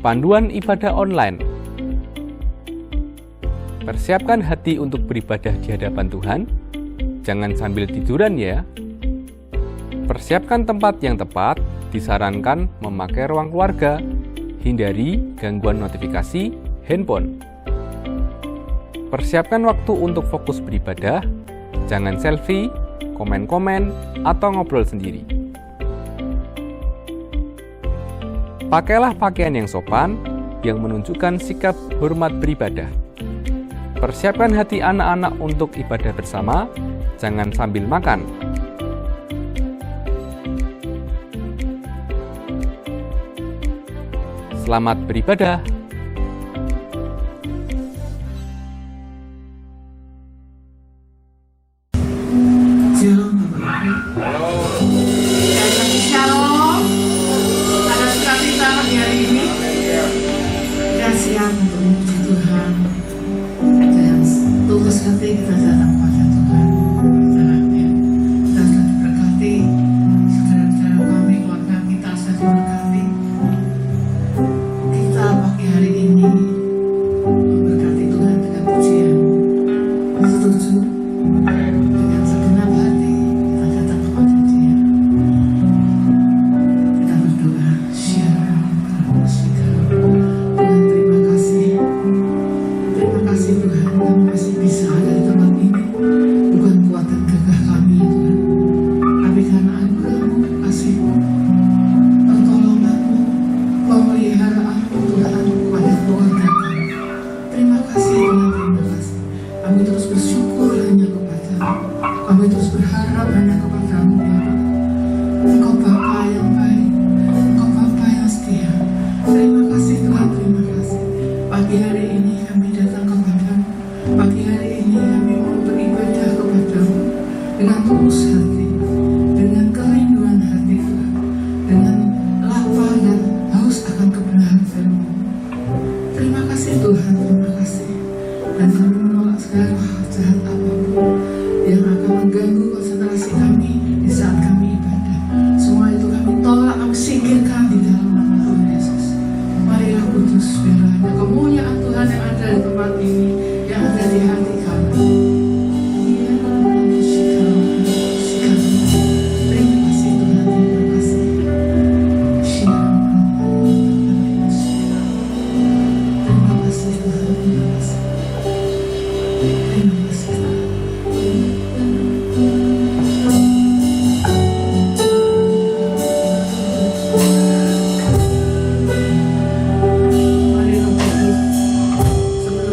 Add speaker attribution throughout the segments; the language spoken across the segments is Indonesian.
Speaker 1: Panduan ibadah online. Persiapkan hati untuk beribadah di hadapan Tuhan. Jangan sambil tiduran ya. Persiapkan tempat yang tepat. Disarankan memakai ruang keluarga. Hindari gangguan notifikasi handphone. Persiapkan waktu untuk fokus beribadah. Jangan selfie, komen-komen, atau ngobrol sendiri. Pakailah pakaian yang sopan, yang menunjukkan sikap hormat beribadah. Persiapkan hati anak-anak untuk ibadah bersama, jangan sambil makan. Selamat beribadah.
Speaker 2: Shalom. Ada sukacita pagi hari ini. Kita siap untuk memuji Tuhan. Dengan tulus hati kita datang pada Tuhan. Kita sudah diberkati. Saudara-saudara kami, keluarga kita sudah diberkati. Kita pagi hari ini memberkati Tuhan dengan pujian. Setuju? Dengan segenap hati kita datang kepada Dia. Kita berdoa. Tuhan, terima kasih. Terima kasih Tuhan, kami masih bisa ada di tempat ini. Bukan kuat dan gagah kami Tuhan, tapi karena anugerah-Mu, kasih-Mu, pertolongan-Mu, pemeliharaanmu Tuhan kepada keluarga kami. Terima kasih Tuhan, terima kasih. Kami terus bersyukur hanya kepada-Mu. Kami terus berharap hanya kepada-Mu ya Tuhan. Engkau Bapa yang baik, Engkau Bapa yang setia. Terima kasih Tuhan, terima kasih. Pagi hari ini kami datang kepada-Mu. Pagi hari ini kami mau beribadah kepada-Mu dengan tulus hati, dengan kerinduan hati Tuhan, dengan lapar dan haus akan kebenaran firman. Terima kasih Tuhan, terima kasih. Dan kami menolak segala hal jahat apapun yang akan mengganggu konsentrasi kami di saat kami ibadah. Semua itu kami tolak, kami singkirkan di dalam nama Tuhan Yesus. Marilah kudus, biarlah hanya kemuliaan Tuhan yang ada di tempat ini, yang ada di hati kami. Terima kasih Tuhan, terima kasih. Terima kasih Tuhan, terima kasih. Terima kasih Tuhan. Marilah kudus. Sebelum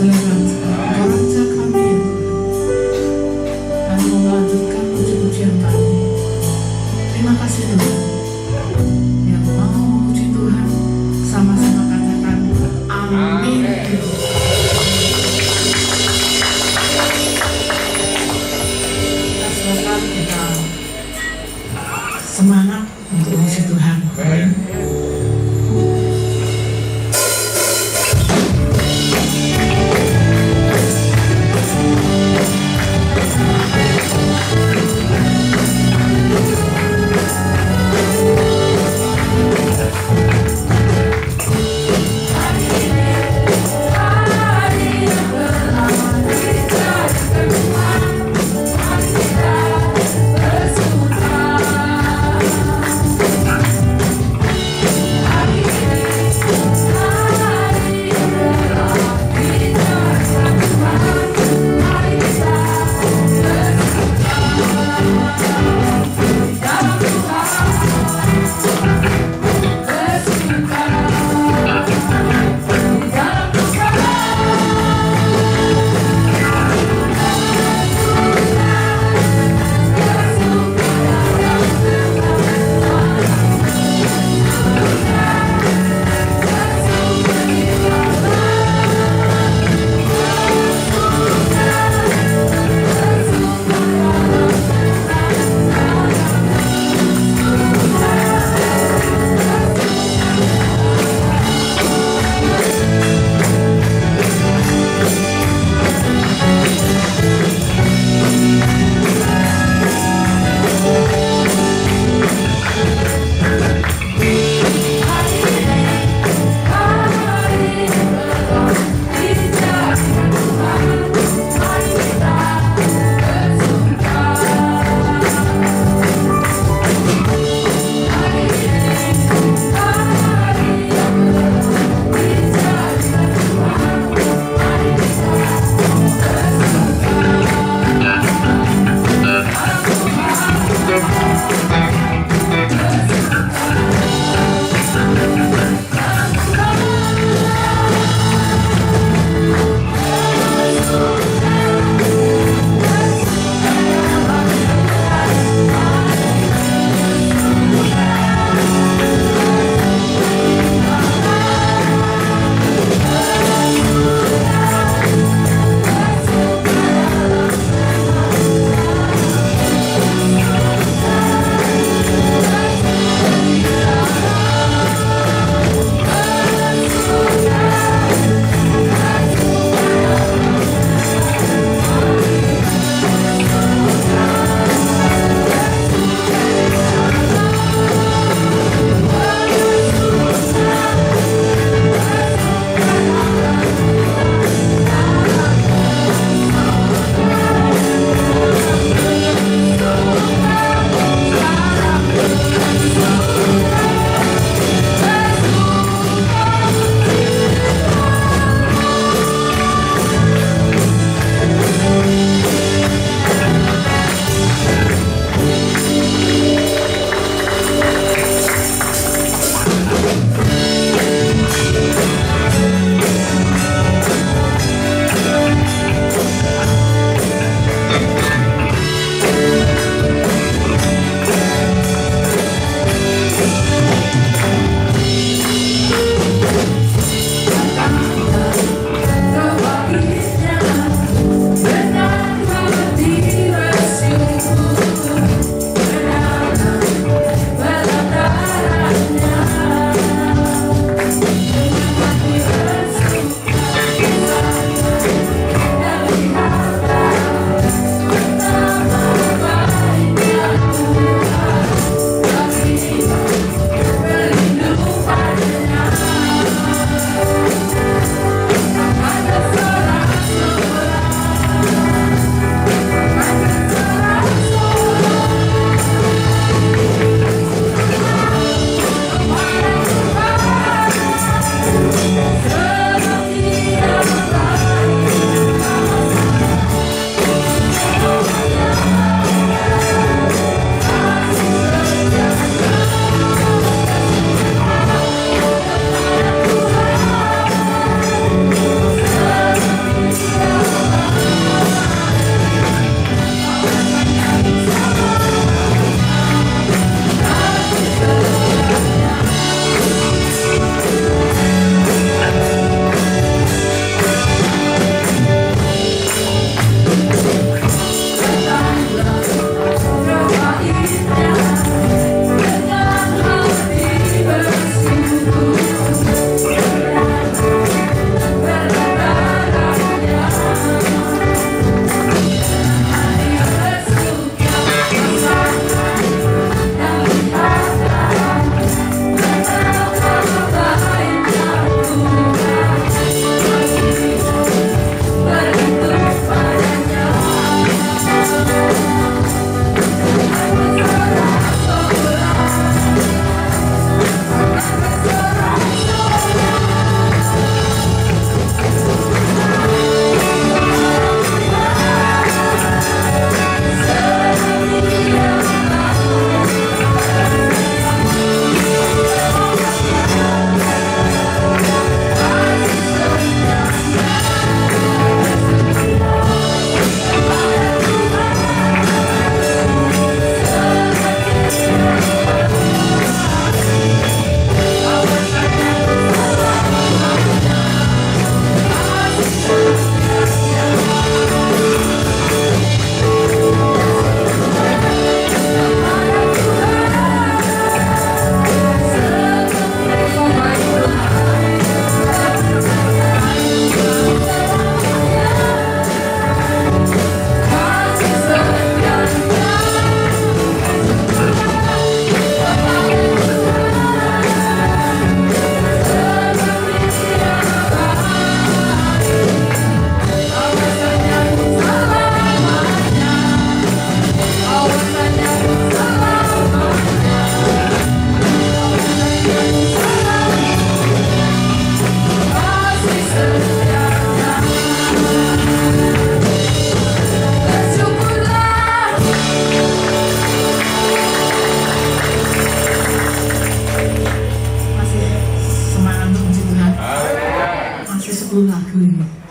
Speaker 2: selera Engkau raja kami ya Tuhan. Kami mau melanjutkan puji-pujian kami. Terima kasih Tuhan. Yang mau memuji Tuhan sama-sama katakan amin. Kita silakan kita semangat untuk memuji Tuhan.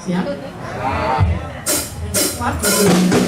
Speaker 2: Siap? Kuat betul.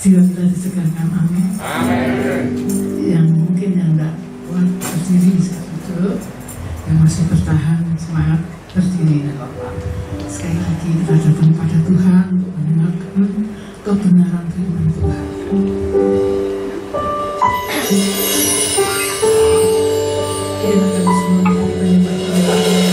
Speaker 2: Jiwa kita disegarkan, amin. Yang mungkin yang tidak kuat berdiri bisa duduk, yang masih bertahan semangat berdiri. Sekali lagi kita datang pada Tuhan untuk mendengarkan kebenaran firman Tuhan. Kita akan semua menyembah Tuhan.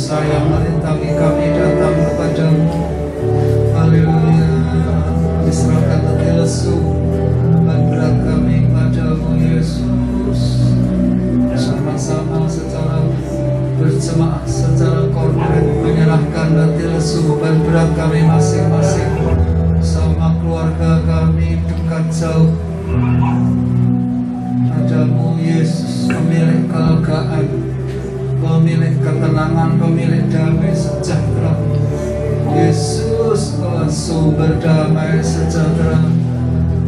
Speaker 2: dosa yang merintangi kami datang kepadamu. Haleluya. Kami serahkan letih lesu beban berat kami padamu Yesus. Sama-sama secara berjemaah, secara korporat menyerahkan letih lesu beban berat kami masing-masing sama keluarga kami dekat jauh padamu Yesus. Pemilik kelegaan, pemilik ketenangan, pemilik damai sejahtera. Yesus adalah sumber damai sejahtera.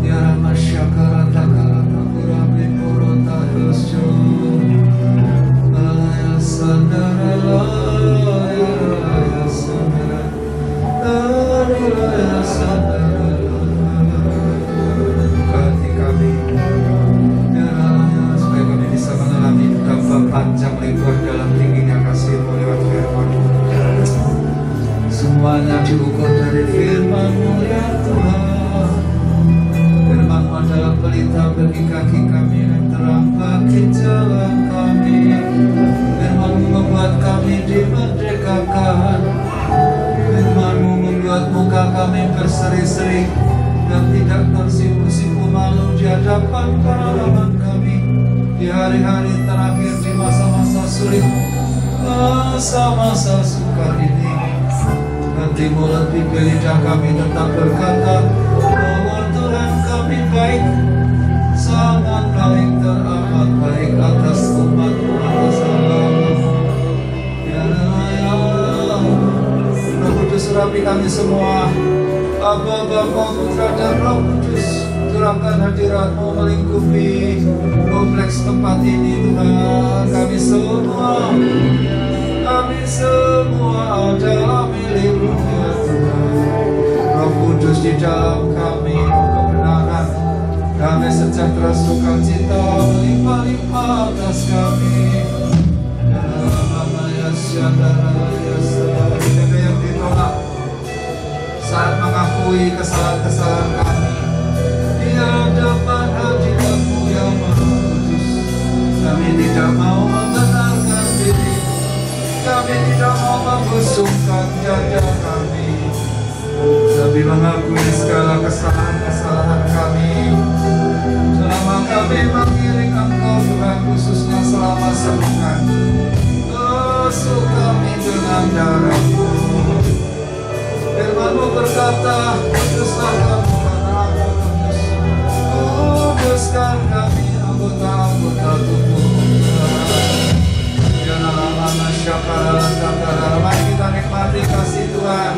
Speaker 2: Ya Ramasyakara takara takura bipurota dosyo. Alaya sandara alaya sandara alaya sandara. Berkati kami ya Allah, supaya kami bisa mengalami dampak panjang lebar dalam tingginya kasih-Mu lewat firman-Mu. Semuanya diukur dari firman-Mu ya Tuhan. Firman-Mu adalah pelita bagi kaki kami dan terang bagi jalan kami. Firman-Mu membuat kami dimerdekakan. Firman-Mu membuat muka kami berseri-seri dan tidak tersipu-sipu malu di hadapan para lawan kami di hari-hari terakhir, di masa-masa sulit, masa-masa sukar ini. Nanti mulut bibir lidah kami tetap berkata bahwa Tuhan kami baik, sangat baik, teramat baik atas umat-Mu, atas hamba-Mu. Ya Allah, Roh Kudus urapi kami semua. Aba, Bapa, Putra, dan Roh Kudus, curahkan hadirat-Mu melingkupi kompleks tempat ini Tuhan. Kami semua adalah milik-Mu ya Tuhan. Roh Kudus di dalam kami, kebenaran, damai sejahtera, sukacita melimpah-limpah atas kami. Ya Mama ya Syadara ya Syadara. Ada yang ditolak saat mengakui kesalahan-kesalahan kami di hadapan hadirat-Mu yang Maha Kudus. Kami tidak mau membenarkan diri, kami tidak mau membusungkan dada kami, tapi mengakui segala kesalahan-kesalahan kami. Selama kami mengiring Engkau Tuhan, khususnya selama sebulan, basuh kami dengan darah-Mu. Firman-Mu berkata, kuduslah kamu karena Aku kudus. Kuduskan kami anggota-anggota tubuh-Mu. Jangan lama masyarakat dan mari kita nikmati kasih Tuhan.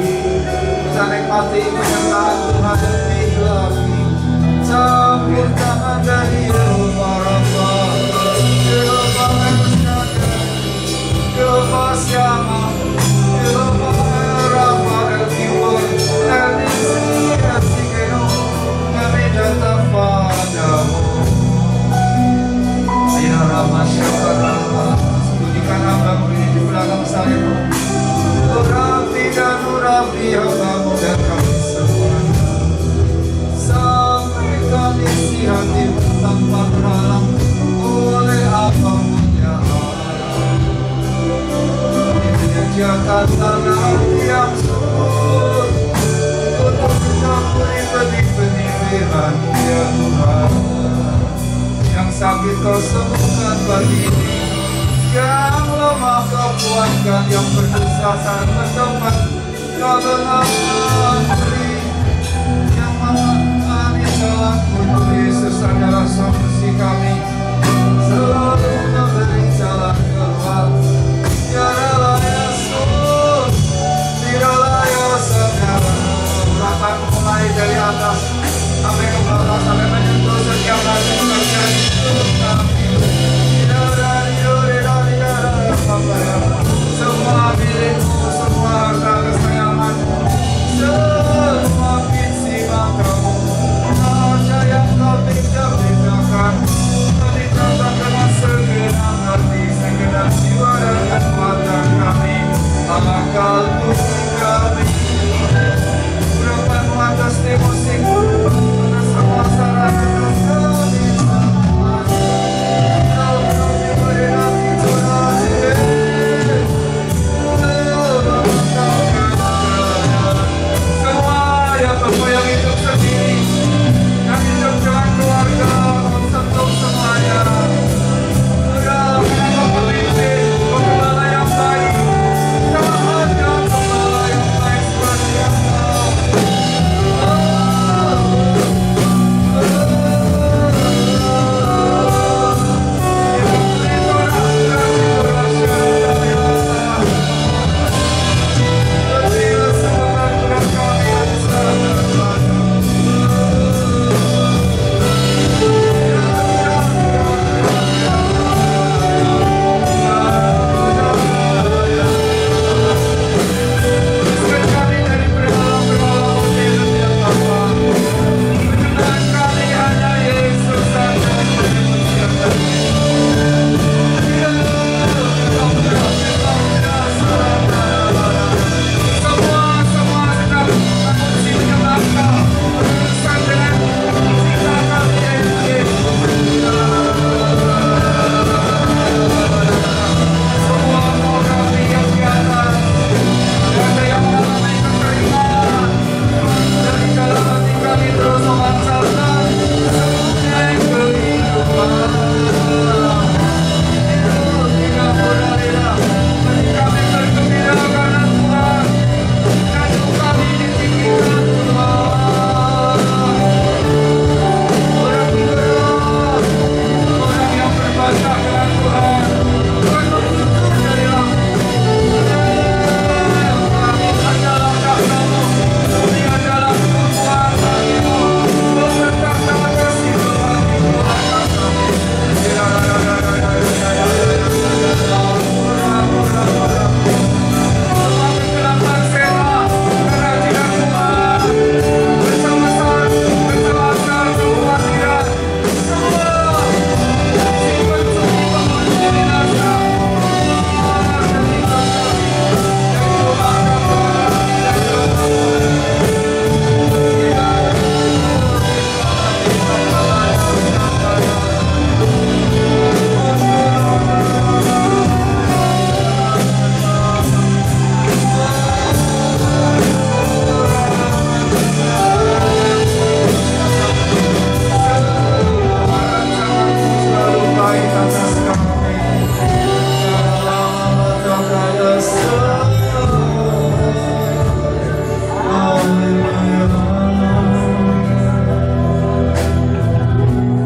Speaker 2: Kita nikmati penyertaan Tuhan lebih lagi. Campur tangan dari Yehova Rafa, Yehova Elshadai, Yehova Shammah, Yehova Rafa El Gibor, El Nisi, El Tsidkenu. Kami datang padamu. Ya Ramasyakara, sembunyikan hamba-Mu ini di belakang salib-Mu. Urapi dan urapi hamba-Mu dan kami semua. Sampaikan isi hati-Mu tanpa terhalang oleh apapun ya Allah. Menyediakan tanah yang subur untuk mencampuri benih-benih firman-Mu ya Tuhan. Yang sakit Kau sembuhkan pagi ini, yang lemah Kau kuatkan, yang berdosa saat bertobat Kau beri, yang mengalami jalan untuk Yesus adalah solusi kami, selalu memberi jalan keluar. Biarlah Yesus, biarlah Yesus, urapan mulai dari atas sampai ke bawah, sampai menyentuh setiap hati bagian hidup kami. Semua milik-Mu, semua harta kesayangan-Mu, semua visi makamu, ada yang Kau tidak bedakan, kami datang dengan segera.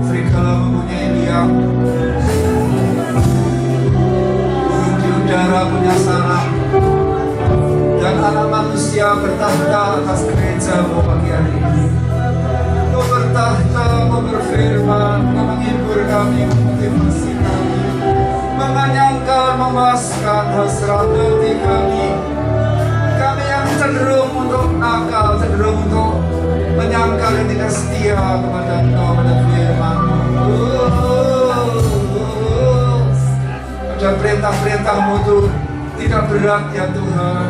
Speaker 3: Serigala mempunyai liang, burung di udara punya sarang, dan anak manusia bertahta atas gereja-Mu pagi hari ini. Kau bertahta, Kau berfirman, Kau menghibur kami, memotivasi kami, menganyangkan, memuaskan hasrat hati kami. Kami yang cenderung untuk nakal, cenderung untuk menyangkal yang tidak setia kepada Engkau, pada firman-Mu. Pada perintah-perintah-Mu itu tidak berat ya Tuhan.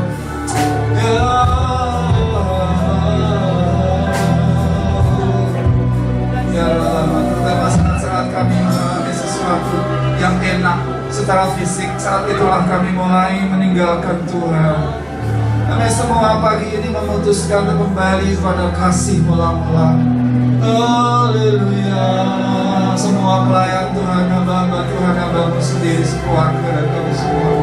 Speaker 3: Ya Allah, terutama saat kami mengalami sesuatu yang enak secara fisik, saat itulah kami mulai meninggalkan Tuhan. Kami semua pagi ini memutuskan untuk kembali kepada kasih mula-mula. Haleluya. Semua pelayan Tuhan, hamba-hamba Tuhan, hamba-Mu sendiri, sekeluarga dan kami semua.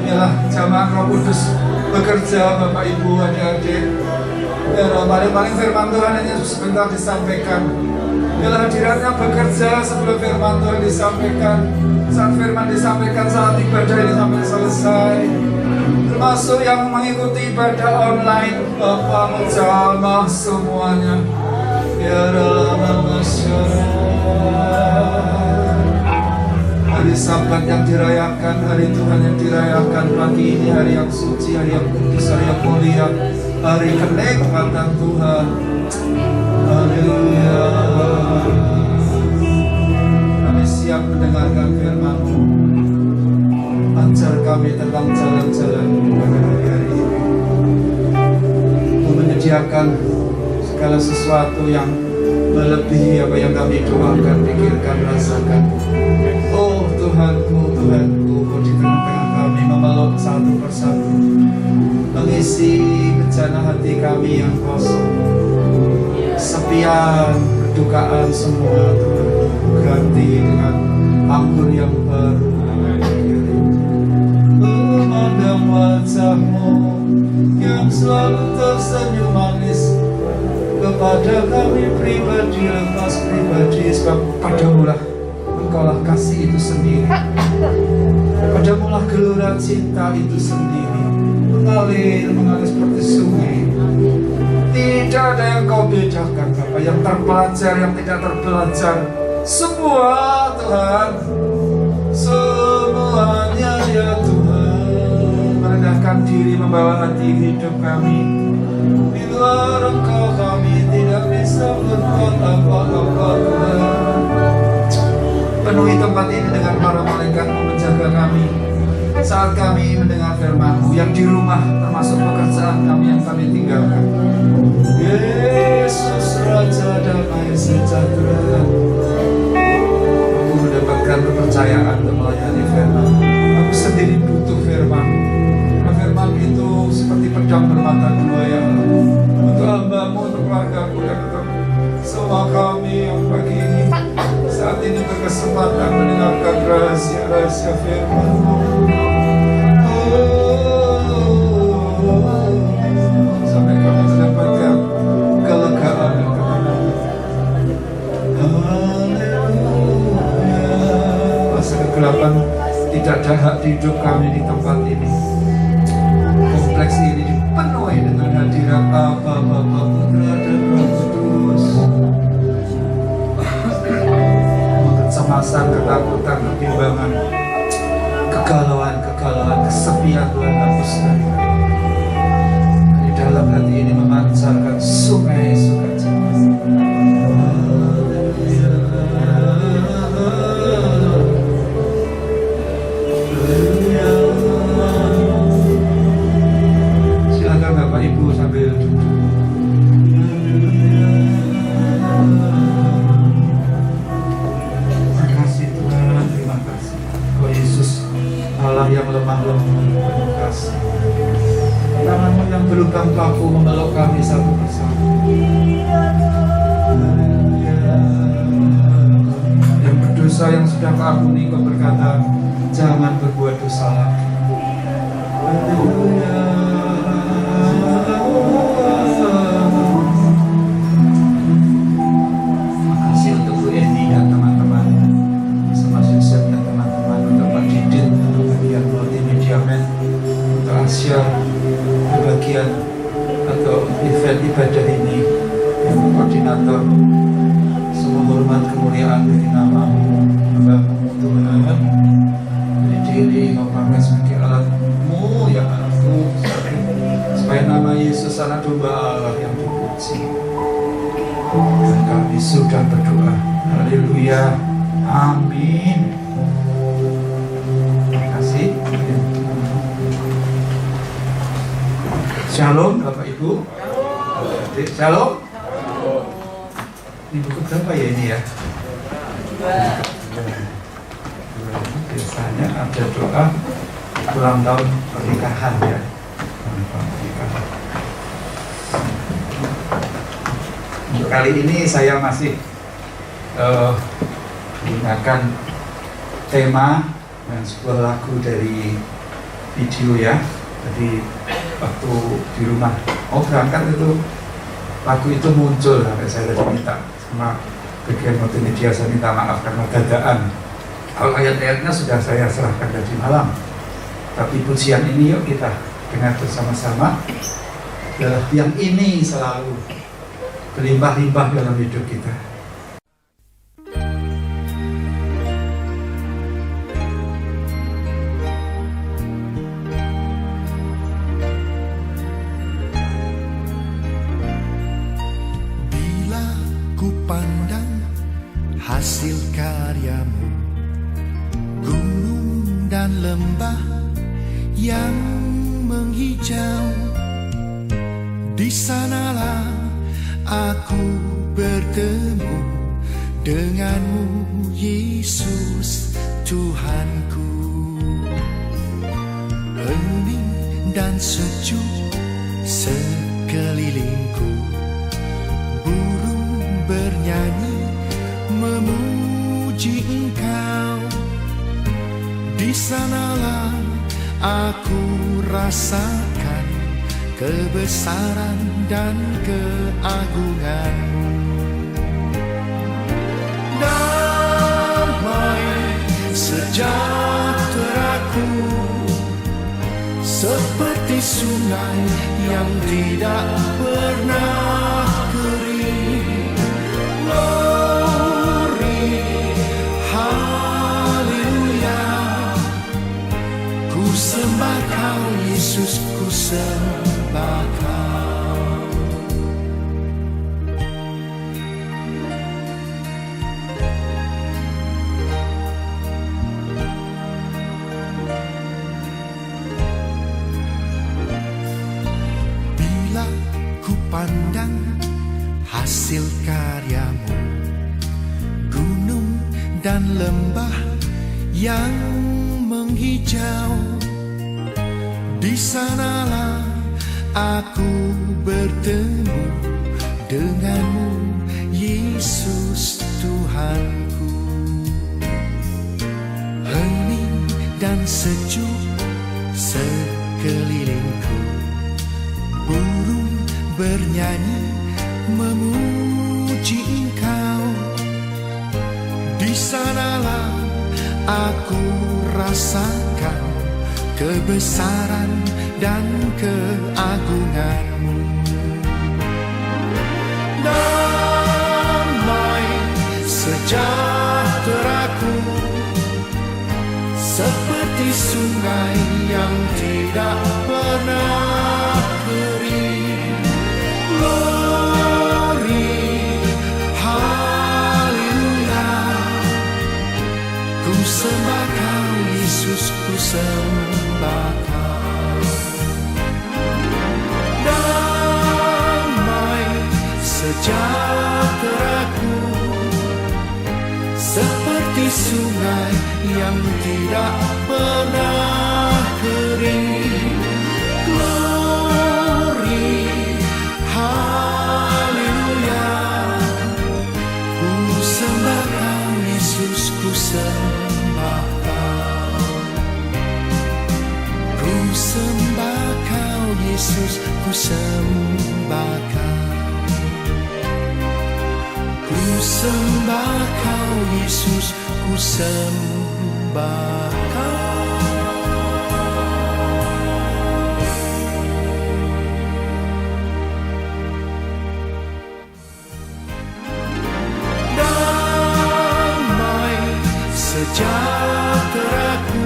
Speaker 3: Biarlah jamaah Roh Kudus bekerja, Bapak Ibu, adik-adik. Biarlah paling-paling firman Tuhan hanya sebentar disampaikan. Biarlah hadiratnya bekerja sebelum firman Tuhan disampaikan. Saat firman disampaikan, saat ibadah ini sampai selesai. Termasuk yang mengikuti ibadah online, Bapak menjamah semuanya. Biarlah hari Sabat yang dirayakan, hari Tuhan yang dirayakan pagi ini, hari yang suci, hari yang kudus, hari yang mulia, hari kenikmatan Tuhan. Haleluya. Kami siap mendengarkan firman-Mu. Ajar kami tentang jalan-jalan pada hari ini. Mu menyediakan segala sesuatu yang melebihi apa yang kami doakan, pikirkan, rasakan. Oh Tuhanku, Tuhanku, Kau di tengah-tengah kami memeluk satu persatu, mengisi bejana hati kami yang kosong, kesepian, kedukaan semua Tuhan, ganti dengan anggur yang baru. Memandang wajah-Mu yang selalu tersenyum manis kepada kami pribadi, lepas pribadi, sebab padamu-lah Engkaulah kasih itu sendiri, padamu-lah gelora cinta itu sendiri, mengalir seperti sungai. Tidak ada yang Kau bedakan, Bapak, yang terpelajar, yang tidak terpelajar, semua Tuhan, semuanya ya Tuhan, merendahkan diri, membawa hati hidup kami. Di luar Engkau kami tidak bisa berbuat apa-apa, Tuhan. Penuhi tempat ini dengan para malaikat-Mu menjaga kami saat kami mendengar firman-Mu, yang di rumah termasuk pekerjaan kami yang kami tinggalkan. Yesus Raja damai sejahtera, aku mendapatkan kepercayaan untuk melayani firman. Aku sendiri butuh firman. Firman itu seperti pedang bermata dua ya Allah, untuk hamba-Mu, untuk keluarga-Ku, dan untuk semua kami yang pagi ini saat ini berkesempatan mendengarkan rahasia-rahasia firman-Mu. Sampai kami mendapatkan kelegaan dan ketenangan. Haleluya. Masa kegelapan tidak dahak di hidup kami di tempat ini. Kompleks ini dipenuhi dengan hadirat Bapa, Putra, dan Roh Kudus. Kecemasan, ketakutan, kebimbangan, kegalauan, kesepian Tuhan hapus dari kami. Di dalam hati ini memancarkan sungai sukacita. Silakan Bapak Ibu sambil duduk. Terima kasih Tuhan, terima kasih. Oh Yesus, Allah yang lemah lembut penuh kasih. Tangan-Mu yang berlutang kaku memeluk kami satu persatu. dosa yang sudah Kau ampuni. Kau berkata, jangan berbuat dosa lagi. Haleluya. Makasih untuk Bu Eni dan teman-teman, sama Susan dan teman-teman, untuk Pak Didin, untuk bagian multimedia men, untuk Asia, bagian atau event ibadah ini, yang koordinator. Semua hormat kemuliaan bagi nama-Mu, Bapa-Mu Tuhan. Jadi diri Kau pakai sebagai alat-Mu yang aku, supaya nama Yesus anak domba Allah yang dipuji. Dan kami sudah berdoa. Haleluya. Amin. Terima kasih. Shalom Bapak Ibu. Adik, shalom. Ini buku berapa ya ini ya? Biasanya ada doa ulang tahun pernikahan ya. Untuk kali ini saya masih menggunakan tema dan sebuah lagu dari video ya. Jadi waktu di rumah mau berangkat itu lagu itu muncul, sampai saya tadi minta sama bagian multimedia, saya minta maaf karena dadaan. Kalau ayat-ayatnya sudah saya serahkan tadi malam, tapi pujian ini yuk kita dengar bersama-sama. Yang ini selalu berlimpah-limpah dalam hidup kita.
Speaker 4: Hasil karyamu, gunung dan lembah yang menghijau, di sanalah aku bertemu denganmu, Yesus Tuhanku. Hening dan sejuk sekelilingku, burung bernyanyi memuji Engkau. Di sanalah aku rasakan kebesaran dan keagungan-Mu. Damai sejahteraku seperti sungai yang tidak pernah kering. Sembah Kau Yesus, ku sembah Kau. Bila ku pandang hasil karyamu, gunung dan lembah yang menghijau, di sanalah aku bertemu denganmu, Yesus Tuhanku. Hening dan sejuk sekelilingku, burung bernyanyi memuji Engkau. Di sanalah aku rasakan kebesaran dan keagungan-Mu. Damai sejahteraku seperti sungai yang tidak pernah kering. Glory, haleluya, ku sembah Kau Yesus, ku sembah Kau. Damai sejahteraku seperti sungai yang tidak pernah kering. Glory, haleluya, ku sembah Kau Yesus, ku sembah Yesus ku sembah Kau. Ku sembah Kau Yesus, ku sembah Kau. Damai sejahtera-Ku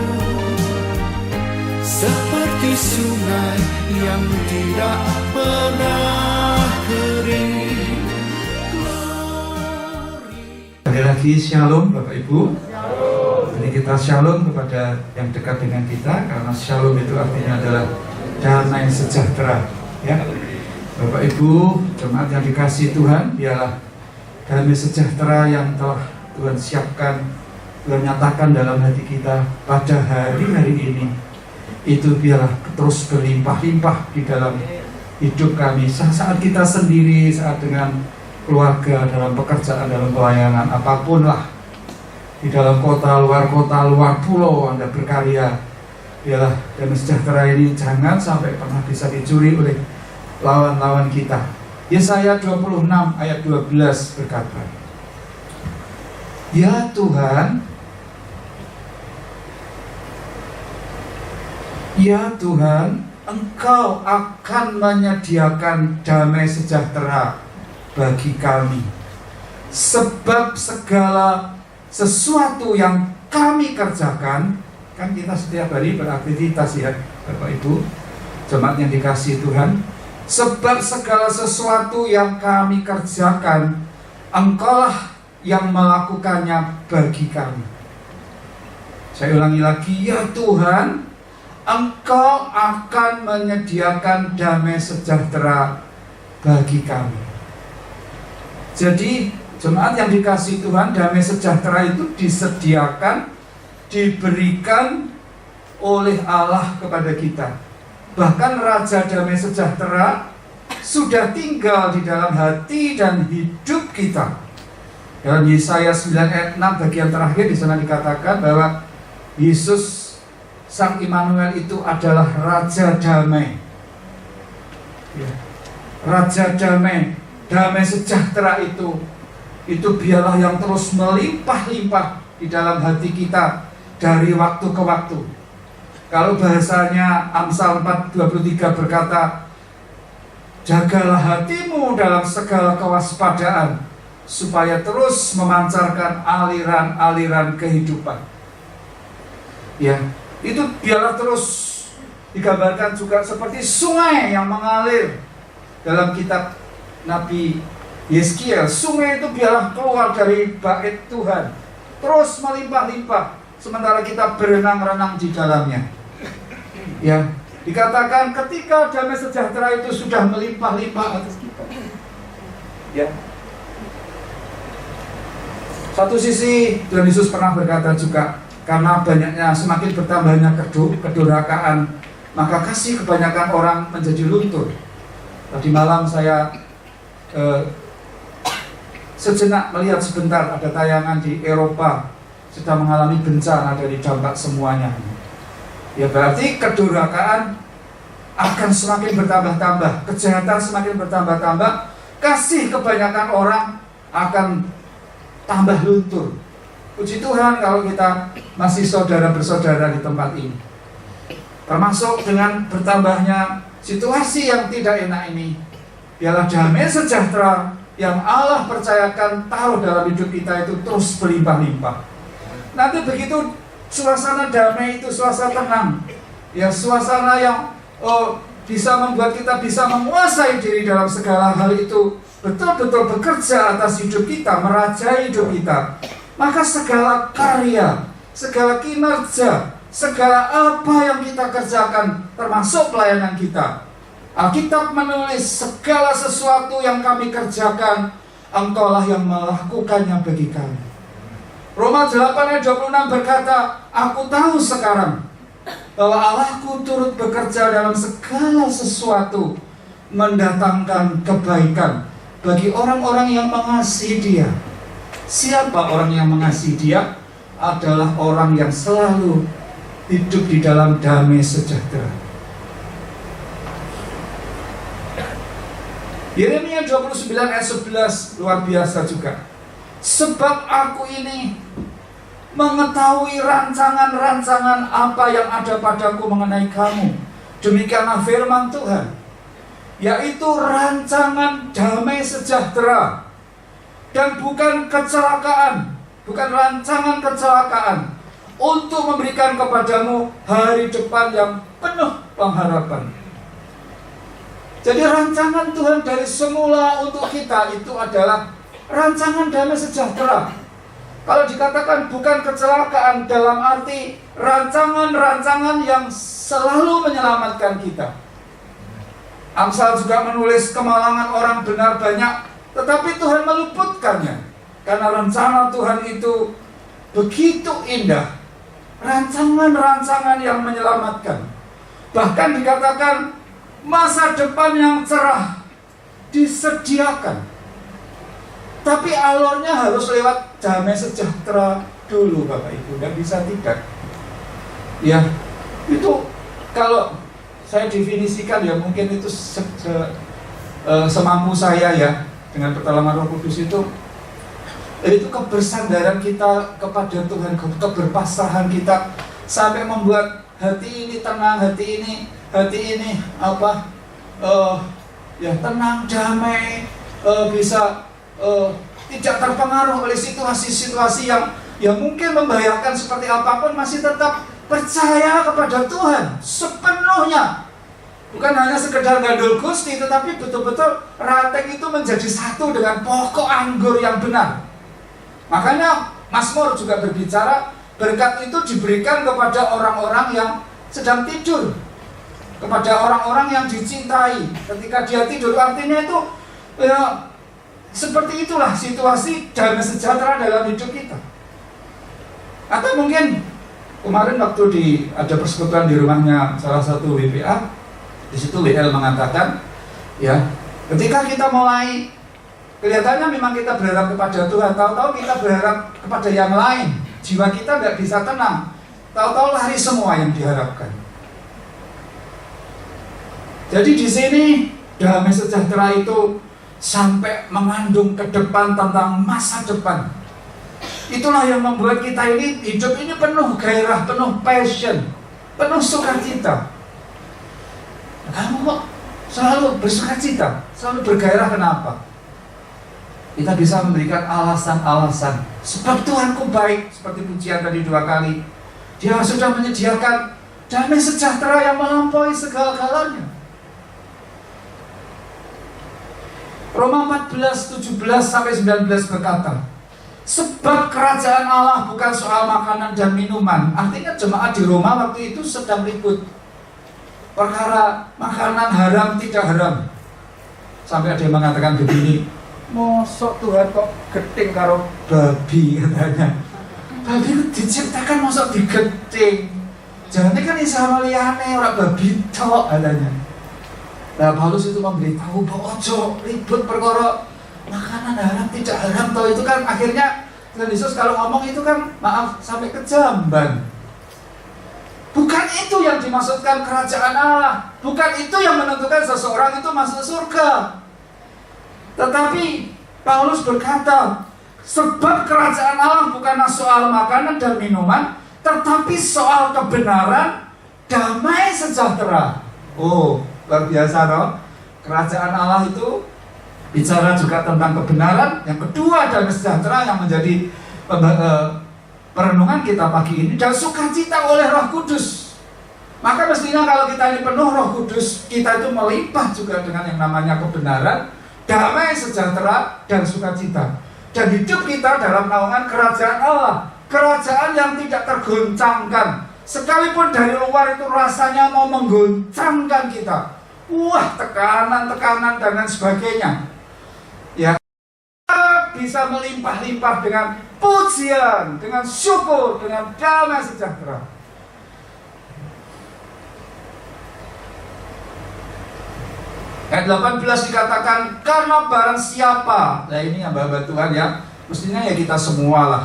Speaker 4: seperti sungai yang tidak pernah kering.
Speaker 3: Sekali lagi shalom Bapak Ibu. Jadi kita shalom kepada yang dekat dengan kita, karena shalom itu artinya adalah damai sejahtera, ya. Bapak Ibu, jemaat yang dikasihi Tuhan, biarlah damai sejahtera yang telah Tuhan siapkan, Tuhan nyatakan dalam hati kita pada hari-hari ini, itu biarlah terus berlimpah-limpah di dalam hidup kami. Saat kita sendiri, saat dengan keluarga, dalam pekerjaan, dalam pelayanan, apapun lah, di dalam kota, luar pulau Anda berkarya, biarlah damai sejahtera ini jangan sampai pernah bisa dicuri oleh lawan-lawan kita. Yesaya 26 ayat 12 berkata, Ya Tuhan, Ya Tuhan, Engkau akan menyediakan damai sejahtera bagi kami, sebab segala sesuatu yang kami kerjakan, kan kita setiap hari beraktivitas ya Bapak Ibu, jemaat yang dikasihi Tuhan, sebab segala sesuatu yang kami kerjakan, Engkaulah yang melakukannya bagi kami. Saya ulangi lagi, ya Tuhan, Engkau akan menyediakan damai sejahtera bagi kami. Jadi jemaat yang dikasihi Tuhan, damai sejahtera itu disediakan, diberikan oleh Allah kepada kita. Bahkan Raja Damai Sejahtera sudah tinggal di dalam hati dan hidup kita. Dalam Yesaya 9 ayat 6 bagian terakhir di sana dikatakan bahwa Yesus Sang Immanuel itu adalah Raja Damai, ya. Raja Damai, damai sejahtera itu biarlah yang terus melimpah-limpah di dalam hati kita dari waktu ke waktu. Kalau bahasanya Amsal 4:23 berkata, jagalah hatimu dalam segala kewaspadaan, supaya terus memancarkan aliran-aliran kehidupan. Ya, itu biarlah terus digambarkan juga seperti sungai yang mengalir dalam kitab Nabi Yeskiel. Sungai itu biarlah keluar dari bait Tuhan, terus melimpah-limpah, sementara kita berenang-renang di dalamnya. Ya, dikatakan ketika damai sejahtera itu sudah melimpah-limpah atas kita. Ya. Satu sisi Tuhan Yesus pernah berkata juga, karena banyaknya semakin bertambahnya kedurhakaan, maka kasih kebanyakan orang menjadi luntur. Tadi malam saya sejenak melihat sebentar, ada tayangan di Eropa sedang mengalami bencana dari dampak semuanya. Ya, berarti kedurhakaan akan semakin bertambah-tambah, kejahatan semakin bertambah-tambah, kasih kebanyakan orang akan tambah luntur. Puji Tuhan kalau kita masih saudara bersaudara di tempat ini, termasuk dengan bertambahnya situasi yang tidak enak ini, biarlah damai sejahtera yang Allah percayakan taruh dalam hidup kita itu terus berlimpah-limpah. Nanti begitu suasana damai itu, suasana tenang, ya, suasana yang bisa membuat kita bisa menguasai diri dalam segala hal itu, betul-betul bekerja atas hidup kita, merajai hidup kita. Maka segala karya, segala kinerja, segala apa yang kita kerjakan, termasuk pelayanan kita, Alkitab menulis segala sesuatu yang kami kerjakan, Engkaulah yang melakukannya bagi kami. Roma 8 ayat 26 berkata, aku tahu sekarang bahwa Allahku turut bekerja dalam segala sesuatu, mendatangkan kebaikan bagi orang-orang yang mengasihi Dia. Siapa orang yang mengasihi Dia? Adalah orang yang selalu hidup di dalam damai sejahtera. Yeremia 29 ayat 11 luar biasa juga. Sebab aku ini mengetahui rancangan-rancangan apa yang ada padaku mengenai kamu. Demikianlah firman Tuhan, yaitu rancangan damai sejahtera dan bukan kecelakaan, bukan rancangan kecelakaan, untuk memberikan kepadamu hari depan yang penuh pengharapan. Jadi rancangan Tuhan dari semula untuk kita itu adalah rancangan damai sejahtera. Kalau dikatakan bukan kecelakaan, dalam arti rancangan-rancangan yang selalu menyelamatkan kita. Amsal juga menulis kemalangan orang benar banyak, tetapi Tuhan meluputkannya. Karena rencana Tuhan itu begitu indah. Rancangan-rancangan yang menyelamatkan. Bahkan dikatakan masa depan yang cerah disediakan. Tapi alurnya harus lewat damai sejahtera dulu, Bapak Ibu. Tidak bisa tidak. Ya, itu kalau saya definisikan ya mungkin itu semampu saya ya, dengan pertolongan Roh Kudus itu kebersandaran kita kepada Tuhan, keberpasrahan kita sampai membuat hati ini tenang, hati ini tenang, damai, bisa tidak terpengaruh oleh situasi-situasi yang mungkin membahayakan seperti apapun, masih tetap percaya kepada Tuhan sepenuhnya. Bukan hanya sekedar gandul Gusti, tetapi betul-betul ranting itu menjadi satu dengan pokok anggur yang benar. Makanya Mazmur juga berbicara, berkat itu diberikan kepada orang-orang yang sedang tidur, kepada orang-orang yang dicintai ketika dia tidur. Artinya itu ya, seperti itulah situasi damai sejahtera dalam hidup kita. Atau mungkin kemarin waktu ada persekutuan di rumahnya salah satu WPA, di situ WL mengatakan, ya, ketika kita mulai kelihatannya memang kita berharap kepada Tuhan, tahu-tahu kita berharap kepada yang lain, jiwa kita tidak bisa tenang, tahu-tahu lari semua yang diharapkan. Jadi di sini damai sejahtera itu sampai mengandung ke depan tentang masa depan. Itulah yang membuat kita ini hidup ini penuh gairah, penuh passion, penuh sukacita. Kamu kok selalu bersukacita, selalu bergairah, kenapa? Kita bisa memberikan alasan-alasan. Sebab Tuhanku baik, seperti pujian tadi 2 kali. Dia sudah menyediakan damai sejahtera yang melampaui segala-galanya. Roma 14:17-19 berkata, sebab kerajaan Allah bukan soal makanan dan minuman. Artinya jemaat di Roma waktu itu sedang ribut perkara makanan haram tidak haram. Sampai ada yang mengatakan begini, mosok Tuhan kok geting karo babi, katanya. Babi itu diciptakan mosok digeting. Jangan kan isa liyane ora babi tok, katanya. Nah, Paulus itu memberitahu bahwa ojo ribut perkara makanan haram tidak haram toh, itu kan akhirnya Tuhan Yesus kalau ngomong itu kan maaf sampai kejamban. Bukan itu yang dimaksudkan kerajaan Allah, bukan itu yang menentukan seseorang itu masuk surga. Tetapi Paulus berkata, sebab kerajaan Allah bukanlah soal makanan dan minuman, tetapi soal kebenaran, damai sejahtera. Oh, luar biasa loh. Kerajaan Allah itu bicara juga tentang kebenaran. Yang kedua, damai sejahtera yang menjadi perenungan kita pagi ini, dan sukacita oleh Roh Kudus. Maka mestinya kalau kita ini penuh Roh Kudus, kita itu melimpah juga dengan yang namanya kebenaran, damai sejahtera, dan sukacita. Dan hidup kita dalam naungan kerajaan Allah, kerajaan yang tidak tergoncangkan. Sekalipun dari luar itu rasanya mau menggoncangkan kita, wah, tekanan-tekanan dan lain sebagainya, ya, bisa melimpah-limpah dengan pujian, dengan syukur, dengan damai sejahtera. Ayat 18 dikatakan, karena barang siapa, nah ini hamba-hamba Tuhan ya, mestinya ya kita semua lah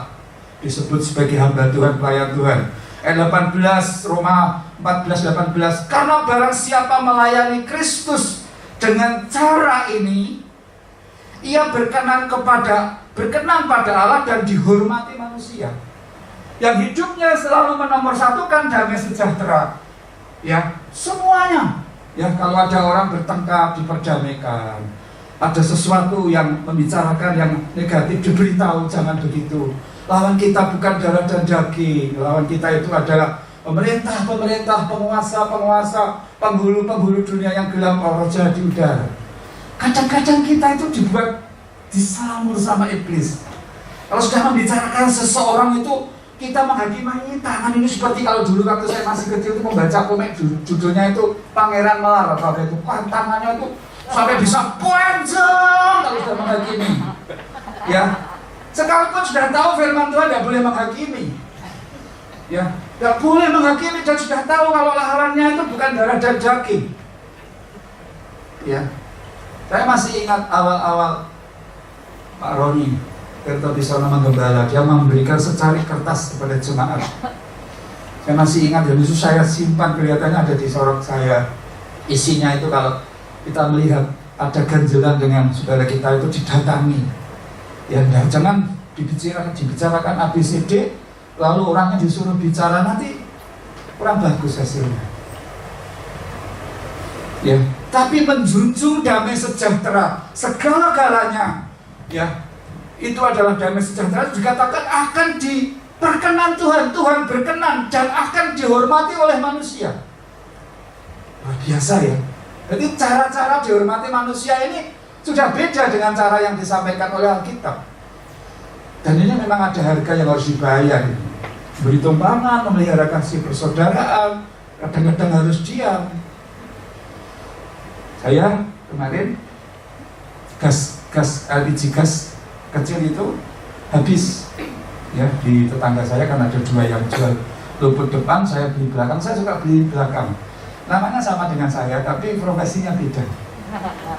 Speaker 3: disebut sebagai hamba Tuhan, pelayan Tuhan. Ayat 18, Roma 14:18, karena barang siapa melayani Kristus
Speaker 5: Dengan cara ini ia berkenan pada Allah dan dihormati manusia. Yang hidupnya selalu menomorsatukan damai sejahtera. Ya, semuanya. Ya, kalau ada orang bertengkar diperdamaikan. Ada sesuatu yang membicarakan yang negatif diberitahu jangan begitu. Lawan kita bukan darah dan daging. Lawan kita itu adalah pemerintah, penguasa, penghulu dunia yang gelap, roh jahat di udara. Kadang-kadang kita itu dibuat disamur sama iblis. Kalau sudah membicarakan seseorang itu, kita menghakimi tangan ini seperti kalau dulu waktu saya masih kecil itu membaca komik judulnya itu Pangeran Melar atau apa itu. Tangannya itu sampai bisa panjang kalau sudah menghakimi. Ya, sekalipun sudah tahu firman Tuhan tidak boleh menghakimi. Ya, tidak boleh menghakimi dan sudah tahu kalau lawannya itu bukan darah dan daging. Ya, saya masih ingat awal-awal Pak Roni Kertobisono menggembala, dia memberikan secari kertas kepada jemaat. Saya masih ingat dan itu saya simpan, kelihatannya ada di sorot saya. Isinya itu kalau kita melihat ada ganjelan dengan saudara kita itu didatangi. Ya, jangan dibicarakan ABCD, lalu orangnya disuruh bicara nanti kurang bagus hasilnya. Ya, tapi menjunjung damai sejahtera segala-galanya. Ya, itu adalah damai sejahtera dikatakan akan diperkenan Tuhan, Tuhan berkenan dan akan dihormati oleh manusia. Luar biasa ya. Jadi cara-cara dihormati manusia ini sudah beda dengan cara yang disampaikan oleh Alkitab. Dan ini memang ada harga yang harus dibayar. Beri tumpangan, memelihara kasih persaudaraan, kadang-kadang harus diam. Saya kemarin gas LPG gas kecil itu habis ya di tetangga saya, kan ada dua yang jual luput depan, saya beli belakang. Saya suka beli belakang, namanya sama dengan saya tapi profesinya beda.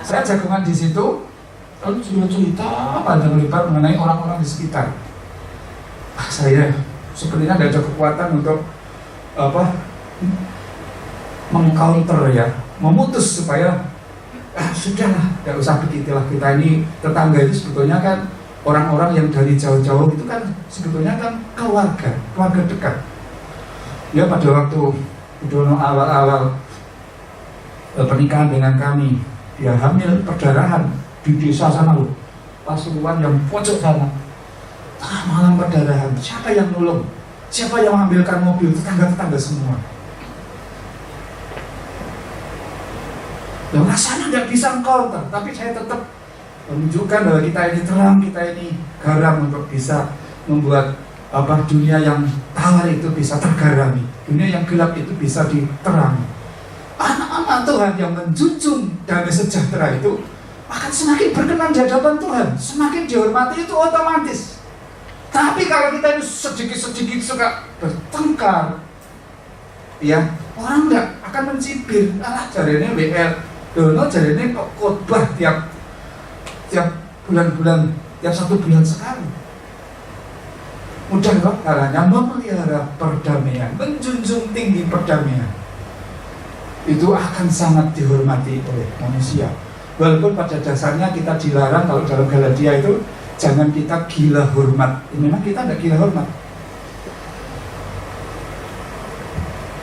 Speaker 5: Saya jagongan di situ, lalu cerita panjang lebar mengenai orang-orang di sekitar. Saya sepertinya tidak ada kekuatan untuk mengcounter ya, memutus supaya sudahlah, tidak usah begitulah, kita ini tetangga itu sebetulnya kan orang-orang yang dari jauh-jauh itu kan sebetulnya kan keluarga dekat. Ya, pada waktu Udono awal-awal pernikahan dengan kami, dia hamil perdarahan di desa sana loh, Pasuruan yang pojok sana. Tengah malam perdarahan, siapa yang nolong? Siapa yang mengambilkan mobil? Tetangga-tetangga semua. Dan rasanya tidak bisa counter, tapi saya tetap menunjukkan bahwa kita ini terang, kita ini garam untuk bisa membuat dunia yang tawar itu bisa tergarami, dunia yang gelap itu bisa diterangi. Anak-anak Tuhan yang menjunjung damai sejahtera itu akan semakin berkenan di hadapan Tuhan, semakin dihormati itu otomatis. Tapi kalau kita ini sedikit-sedikit suka bertengkar, ya orang tidak akan mencibir. Jadinya WL Dono jadinya kok khotbah tiap bulan-bulan, tiap 1 bulan sekali. Mudah kok caranya memelihara perdamaian, menjunjung tinggi perdamaian. Itu akan sangat dihormati oleh manusia. Walaupun pada dasarnya kita dilarang kalau dalam Galatia itu jangan kita gila hormat. Memang kita tidak gila hormat.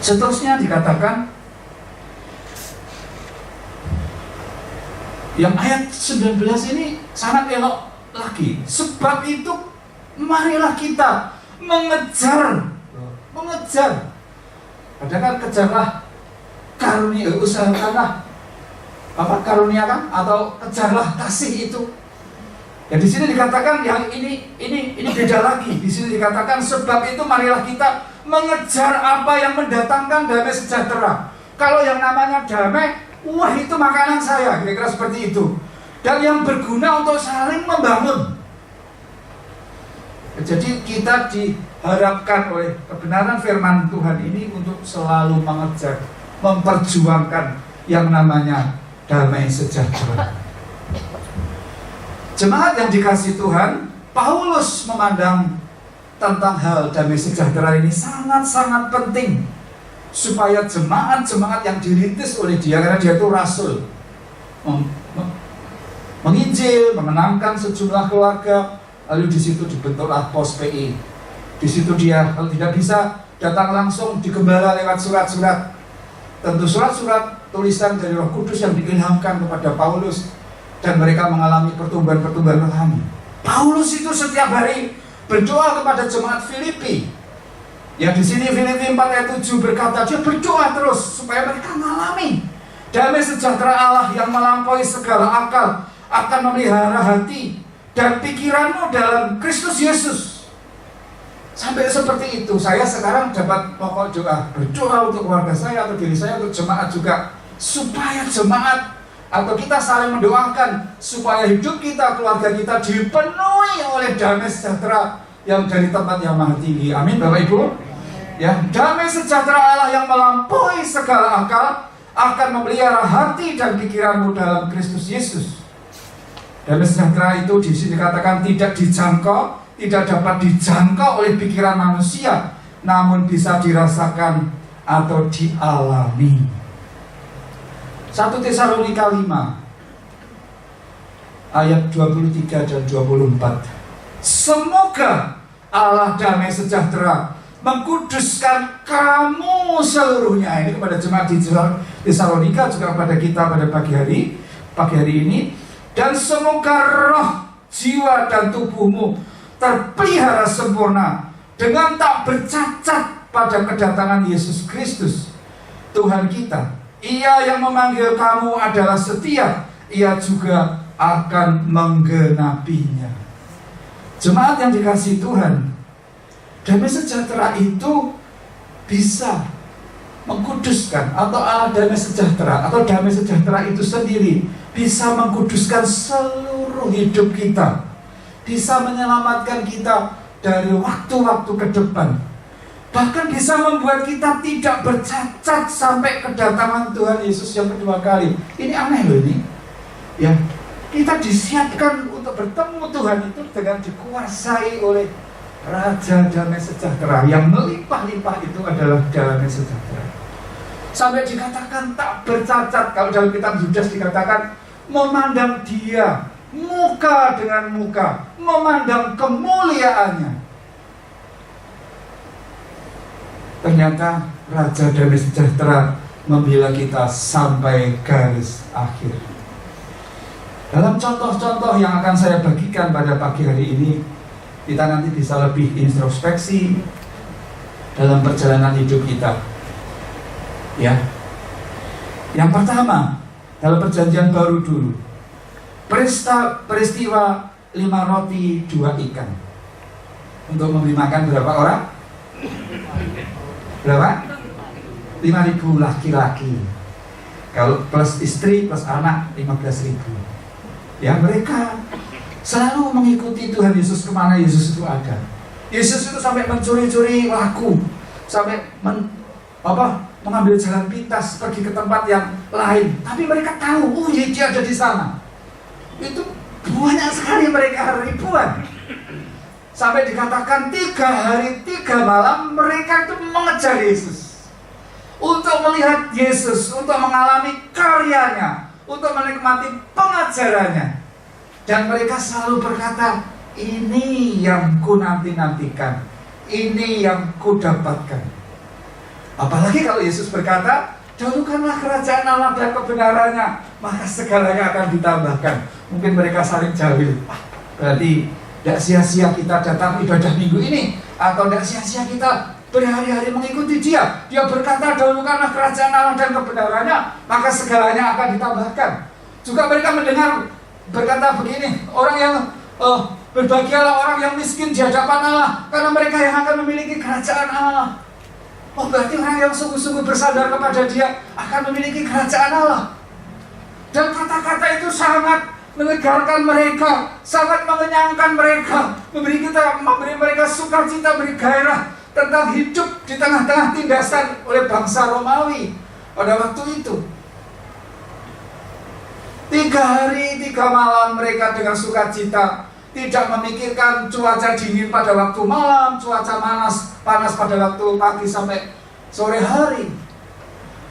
Speaker 5: Seterusnya dikatakan yang ayat 19 ini sangat elok lagi. Sebab itu marilah kita mengejar. Padahal kejarlah karunia, usahakanlah karunia kan, atau kejarlah kasih itu. Ya, di sini dikatakan yang ini beda lagi. Di sini dikatakan sebab itu marilah kita mengejar apa yang mendatangkan damai sejahtera. Kalau yang namanya damai, wah itu makanan saya, kira-kira seperti itu. Dan yang berguna untuk saling membangun. Jadi kita diharapkan oleh kebenaran firman Tuhan ini untuk selalu mengejar, memperjuangkan yang namanya damai sejahtera. Jemaat yang dikasihi Tuhan, Paulus memandang tentang hal damai sejahtera ini sangat-sangat penting supaya jemaat-jemaat yang dirintis oleh dia, karena dia itu rasul, menginjil, memenangkan sejumlah keluarga. Lalu di situ dibentuklah pos PI. Di situ dia kalau tidak bisa datang langsung digembala lewat surat-surat. Tentu surat-surat tulisan dari Roh Kudus yang diilhamkan kepada Paulus, dan mereka mengalami pertumbuhan-pertumbuhan rohani. Paulus itu setiap hari berdoa kepada jemaat Filipi. Ya, di sini Filipi 4 ayat 7 berkata, dia berdoa terus supaya mereka mengalami damai sejahtera Allah yang melampaui segala akal, akan memelihara hati dan pikiranmu dalam Kristus Yesus. Sampai seperti itu. Saya sekarang dapat pokok doa, berdoa untuk keluarga saya atau diri saya, untuk jemaat juga, supaya jemaat atau kita saling mendoakan supaya hidup kita, keluarga kita dipenuhi oleh damai sejahtera yang dari tempat yang maha tinggi. Amin, Bapak Ibu. Ya, damai sejahtera Allah yang melampaui segala akal akan memelihara hati dan pikiranmu dalam Kristus Yesus. Damai sejahtera itu di sini dikatakan tidak dijangkau, tidak dapat dijangkau oleh pikiran manusia, namun bisa dirasakan atau dialami. 1 Tesalonika 5 ayat 23 dan 24. Semoga Allah damai sejahtera mengkuduskan kamu seluruhnya. Ini kepada jemaat di Tesalonika, juga kepada kita pada pagi hari ini. Dan semoga roh, jiwa dan tubuhmu terpelihara sempurna dengan tak bercacat pada kedatangan Yesus Kristus Tuhan kita. Ia yang memanggil kamu adalah setia, ia juga akan menggenapinya. Jemaat yang dikasihi Tuhan, damai sejahtera itu bisa mengkuduskan, atau Allah damai sejahtera, atau damai sejahtera itu sendiri bisa mengkuduskan seluruh hidup kita, bisa menyelamatkan kita dari waktu-waktu ke depan, bahkan bisa membuat kita tidak bercacat sampai kedatangan Tuhan Yesus yang kedua kali. Ini aneh loh ini. Ya, kita disiapkan untuk bertemu Tuhan itu dengan dikuasai oleh Raja damai sejahtera. Yang melimpah-limpah itu adalah damai sejahtera. Sampai dikatakan tak bercacat. Kalau dalam kitab Yudas dikatakan memandang dia muka dengan muka, memandang kemuliaannya. Ternyata Raja damai sejahtera membela kita sampai garis akhir. Dalam contoh-contoh yang akan saya bagikan pada pagi hari ini, kita nanti bisa lebih introspeksi dalam perjalanan hidup kita. Ya, yang pertama, dalam perjanjian baru dulu, peristiwa 5 roti 2 ikan untuk memberi makan berapa orang? Berapa? 5.000 laki-laki. Kalau plus istri plus anak 15.000. Ya, mereka selalu mengikuti Tuhan Yesus kemana Yesus itu ada. Yesus itu sampai mencuri-curi laku, sampai mengambil jalan pintas pergi ke tempat yang lain. Tapi mereka tahu, oh ya, dia ada di sana. Itu banyak sekali mereka, ribuan. Sampai dikatakan 3 hari 3 malam mereka itu mengejar Yesus, untuk melihat Yesus, untuk mengalami karyanya, untuk menikmati pengajarannya. Dan mereka selalu berkata, ini yang ku nanti-nantikan, ini yang ku dapatkan. Apalagi kalau Yesus berkata, dahulukanlah kerajaan Allah dan kebenarannya, maka segalanya akan ditambahkan. Mungkin mereka saling jawil, berarti tidak sia-sia kita datang ibadah minggu ini, atau tidak sia-sia kita berhari-hari mengikuti dia. Dia berkata, dahulukanlah kerajaan Allah dan kebenarannya, maka segalanya akan ditambahkan. Juga mereka mendengar berkata begini, orang yang berbahagialah orang yang miskin di hadapan Allah, karena mereka yang akan memiliki kerajaan Allah. Oh, berarti orang yang sungguh-sungguh bersandar kepada dia akan memiliki kerajaan Allah. Dan kata-kata itu sangat menyegarkan mereka, sangat mengenyangkan mereka, memberi mereka sukacita, beri gairah tentang hidup di tengah-tengah tindasan oleh bangsa Romawi pada waktu itu. 3 hari 3 malam mereka dengan sukacita, tidak memikirkan cuaca dingin pada waktu malam, cuaca panas pada waktu pagi sampai sore hari.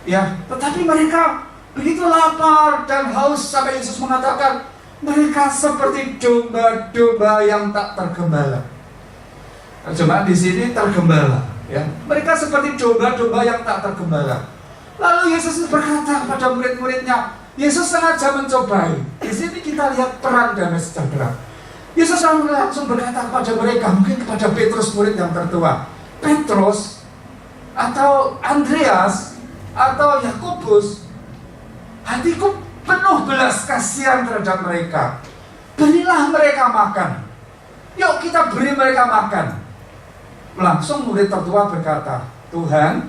Speaker 5: Ya, tetapi mereka begitu lapar dan haus sampai Yesus mengatakan, mereka seperti domba-domba yang tak tergembala. Cuma di sini tergembala, ya. Mereka seperti domba-domba yang tak tergembala. Lalu Yesus berkata kepada murid-muridnya, Yesus sengaja mencobai. Di sini kita lihat peran damai sejahtera. Yesus langsung berkata kepada mereka, mungkin kepada Petrus, murid yang tertua, Petrus atau Andreas atau Yakobus, hatiku penuh belas kasihan terhadap mereka. Berilah mereka makan. Yuk kita beri mereka makan. Langsung murid tertua berkata, Tuhan,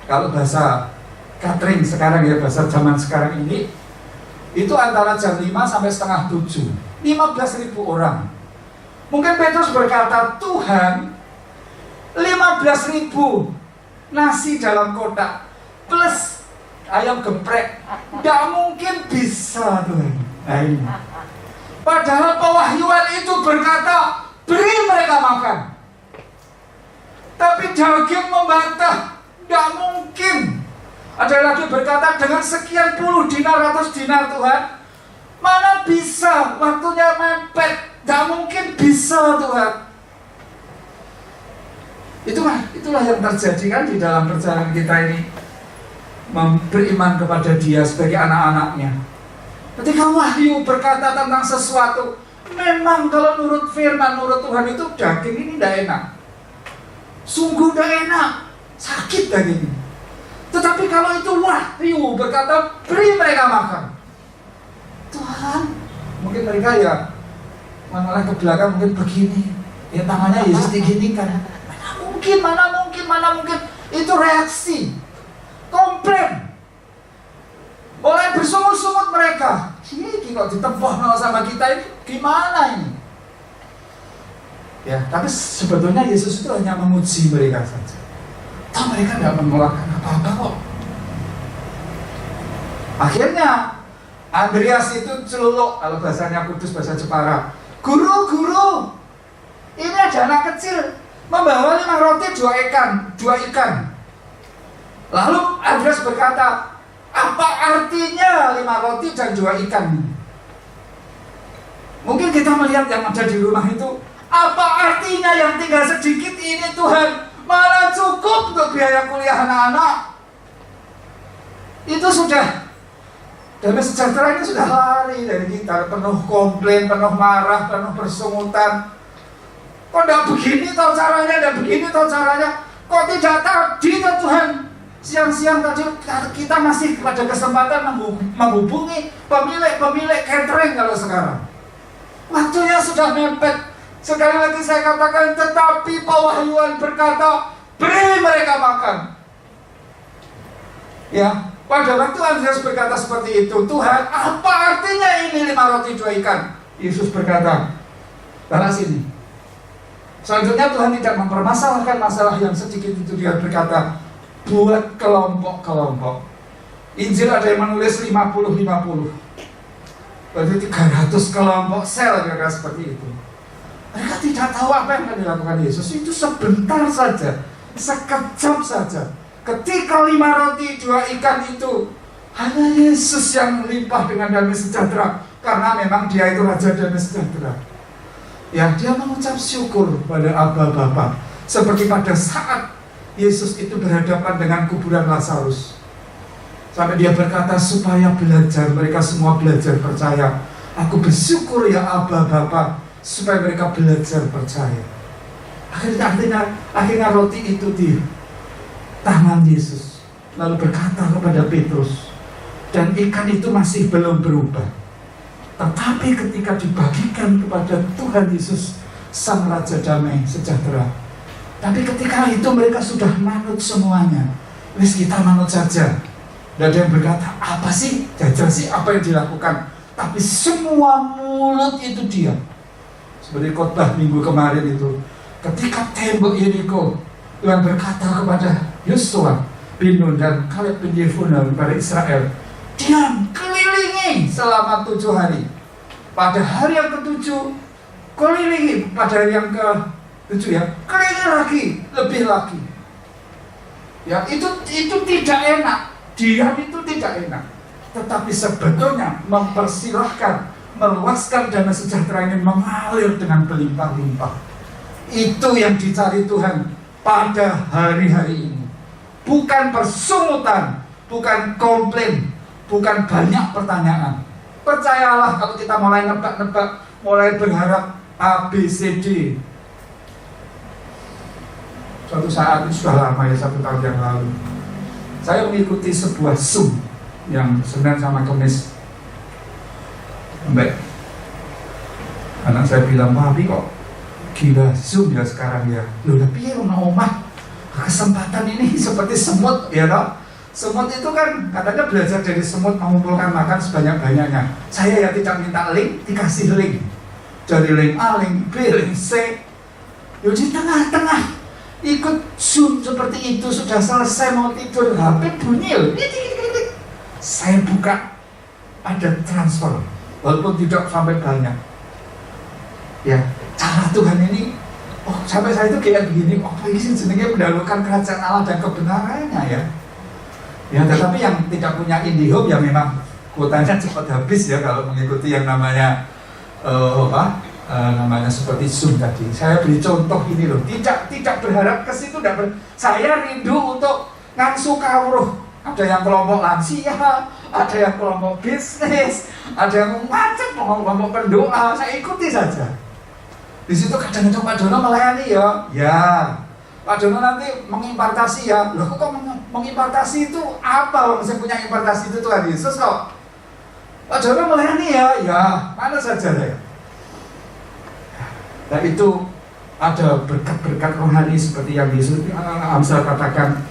Speaker 5: kalau bahasa catering sekarang ya, bahasa zaman sekarang ini, itu antara jam 5 sampai setengah 7, 15.000 orang. Mungkin Petrus berkata, Tuhan, 15.000 nasi dalam kotak plus ayam geprek, tidak mungkin bisa, Tuhan. Nah ini. Padahal pewahyuan itu berkata, beri mereka makan. Tapi daging membantah, tidak mungkin. Ada lagi berkata, dengan sekian puluh dinar, ratus dinar, Tuhan, mana bisa, waktunya mepet, tidak mungkin bisa, Tuhan. Itulah yang terjadi kan di dalam perjalanan kita ini, beriman kepada Dia sebagai anak-anaknya. Ketika wahyu berkata tentang sesuatu, memang kalau nurut firman, nurut Tuhan itu daging ini tidak enak, sungguh tidak enak, sakit daging ini. Tetapi kalau itu wahyu berkata, beri mereka makan, Tuhan, mungkin mereka ya menoleh ke belakang, mungkin begini, ya tangannya Yesus diginikan. Mana mungkin itu reaksi, komplain, mulai bersungut-sungut mereka. Ini kok ditebak sama kita ini, gimana ini? Ya, tapi sebetulnya Yesus itu hanya memuji mereka saja. Toh mereka tidak mengeluarkan apa-apa kok. Akhirnya Andreas itu celuluk, kalau bahasanya Kudus, bahasa Jepara, Guru, ini ada anak kecil membawa 5 roti 2 ikan. Lalu Andreas berkata, apa artinya 5 roti dan 2 ikan? Mungkin kita melihat yang ada di rumah itu, apa artinya yang tinggal sedikit ini, Tuhan? Malah cukup untuk biaya kuliah anak-anak. Itu sudah, damai sejahtera ini sudah lari dari kita, penuh komplain, penuh marah, penuh bersungutan. Kok tidak begini tau caranya, tidak begini tau caranya. Kok tidak tadi tau Tuhan? Siang-siang tadi kita masih pada kesempatan menghubungi pemilik catering kalau sekarang. Waktunya sudah mepet. Sekali lagi saya katakan, tetapi pewahyuan berkata, beri mereka makan. Ya, pada waktu Andreas berkata seperti itu, Tuhan, apa artinya ini 5 roti 2 ikan? Yesus berkata, balas sini. Selanjutnya Tuhan tidak mempermasalahkan masalah yang sedikit itu. Dia berkata, buat kelompok-kelompok. Injil ada yang menulis 50-50. Berarti 300 kelompok sel, kira-kira seperti itu. Mereka tidak tahu apa yang akan dilakukan Yesus. Itu sebentar saja, sekejap saja. Ketika 5 roti 2 ikan itu, hanya Yesus yang melimpah dengan damai sejahtera. Karena memang Dia itu Raja damai sejahtera. Ya, Dia mengucap syukur pada Aba Bapa. Seperti pada saat Yesus itu berhadapan dengan kuburan Lazarus. Sampai Dia berkata, supaya belajar, mereka semua belajar percaya. Aku bersyukur ya Aba Bapa, supaya mereka belajar percaya. Akhirnya roti itu di tangan Yesus. Lalu berkata kepada Petrus, dan ikan itu masih belum berubah. Tetapi ketika dibagikan kepada Tuhan Yesus, Sang Raja Damai Sejahtera, tapi ketika itu mereka sudah manut semuanya. Wis kita manut saja. Dan ada yang berkata, apa sih? Jajal sih apa yang dilakukan? Tapi semua mulut itu diam. Seperti khotbah minggu kemarin itu, ketika tembok Yeriko, Tuhan berkata kepada Yosua bin Nun dan Kaleb bin Yefune kepada Israel, diam, kelilingi selama 7 hari. Pada hari yang ke-7, kelilingi. Pada hari yang ke-7 ya, kelilingi lagi, lebih lagi. Ya, itu tidak enak. Diam itu tidak enak. tetapi sebetulnya mempersilahkan, meluaskan damai sejahtera ini mengalir dengan berlimpah-limpah. Itu yang dicari Tuhan pada hari-hari ini. Bukan persungutan, bukan komplain, bukan banyak pertanyaan. Percayalah kalau kita mulai nebak-nebak, mulai berharap ABCD. Suatu saat, sudah lama ya, 1 tahun yang lalu, saya mengikuti sebuah Zoom yang Senin sama Kamis. Sampai anak saya bilang, "Papi kok gila Zoom ya sekarang ya?" Loh, tapi ya omah kesempatan ini seperti semut, ya toh? Semut itu kan katanya belajar dari semut mengumpulkan makan sebanyak-banyaknya. Saya ya tidak minta link, dikasih link. Dari link A, link B, link C. Yo di tengah-tengah ikut Zoom seperti itu, sudah selesai mau tidur, HP bunyi. Saya buka, ada transfer, walaupun tidak sampai banyak. Ya, cara Tuhan ini, oh sampai saya itu kayak begini, oh ini jenenge mendahulukan kerajaan Allah dan kebenarannya ya. Ya, tetapi yang tidak punya IndiHome ya memang kuotanya cepat habis ya kalau mengikuti yang namanya namanya seperti Zoom tadi. Saya beri contoh ini loh, tidak berharap ke situ, saya rindu untuk ngangsu kawruh. Ada yang kelompok lansia, ada yang kelompok bisnis, ada yang macam kelompok pendoa. Saya ikuti saja. Di situ kadang-kadang Pak Dono melayani ya. Pak Dono nanti mengimpartasi ya. Loh kok mengimpartasi itu apa? Orang yang punya impartasi itu Tuhan Yesus kok. Pak Dono melayani ya. Mana saja ya. Nah itu ada berkat-berkat rohani seperti yang Yesus Amsal katakan,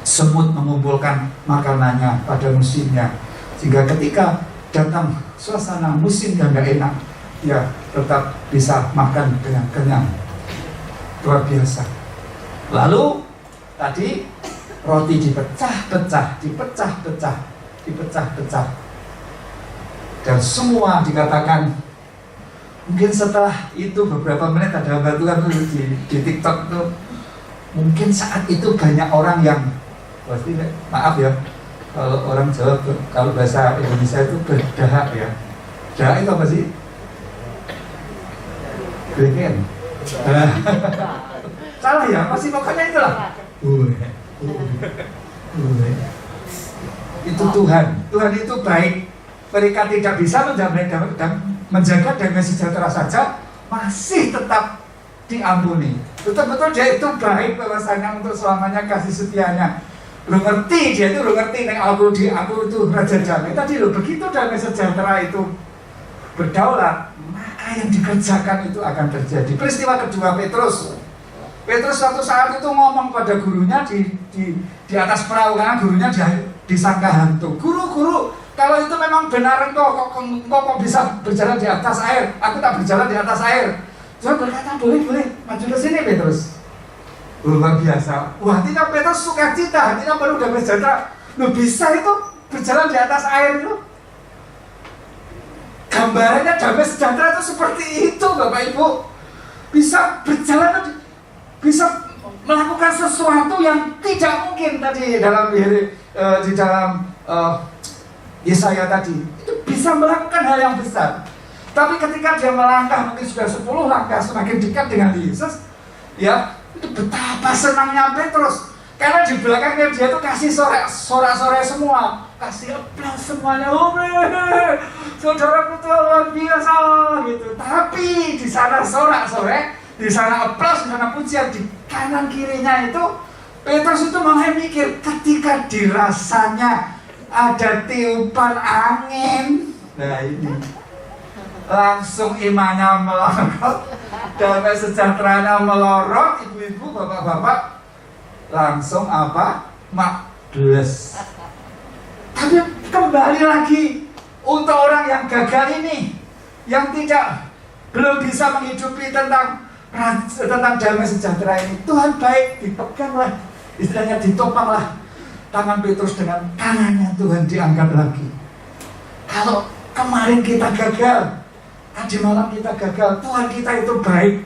Speaker 5: semut mengumpulkan makanannya pada musimnya, sehingga ketika datang suasana musim yang gak enak, ya tetap bisa makan dengan kenyang. Luar biasa. Lalu tadi roti dipecah-pecah, dan semua dikatakan. Mungkin setelah itu beberapa menit ada bantuan di TikTok tuh, mungkin saat itu banyak orang yang pasti, maaf ya kalau orang Jawa, kalau bahasa Indonesia itu berdahak ya. Dahak itu apa sih? Beken. Salah ya, masih pokoknya itulah. Itu Tuhan itu baik. Mereka tidak bisa menjaga damai sejahtera saja, masih tetap diampuni. Betul-betul dia itu baik bahwasanya untuk selamanya kasih setianya. Lu ngerti, dia itu lu ngerti nek aku itu raja damai. Tadi lu begitu damai sejahtera itu berdaulat, maka yang dikerjakan itu akan terjadi. Peristiwa kedua Petrus suatu saat itu ngomong pada gurunya di atas perahu, karena gurunya disangka hantu. Guru, kalau itu memang benar kok bisa berjalan di atas air, aku tak berjalan di atas air. Dia berkata, boleh, maju ke sini Petrus. Luar biasa. Wah, hatinya Petrus sukacita, hatinya baru damai sejahtera. Lu bisa itu berjalan di atas air itu. Gambarannya damai sejahtera itu seperti itu, Bapak Ibu. Bisa berjalan, bisa melakukan sesuatu yang tidak mungkin tadi di dalam Yesaya tadi. Itu bisa melakukan hal yang besar. Tapi ketika dia melangkah, mungkin sudah 10 langkah semakin dekat dengan Yesus, ya, itu betapa senangnya Petrus. Karena di belakangnya dia tuh kasih sorak-sorai semua, kasih aplaus semuanya. Saudaraku Tuhan luar biasa gitu. Tapi di sana sorak-sorai, di sana aplaus, di sana pujian, di kanan kirinya itu Petrus itu malah mikir, ketika dirasanya ada tiupan angin, nah ini langsung imannya melorot, damai sejahteranya melorot, ibu-ibu, bapak-bapak langsung apa? Makbles. Tapi kembali lagi untuk orang yang gagal ini, yang belum bisa menghidupi tentang damai sejahtera ini, Tuhan baik, dipeganglah, istilahnya ditopanglah tangan Petrus dengan tangannya Tuhan diangkat lagi. Kalau kemarin kita gagal, tadi malam kita gagal, Tuhan kita itu baik.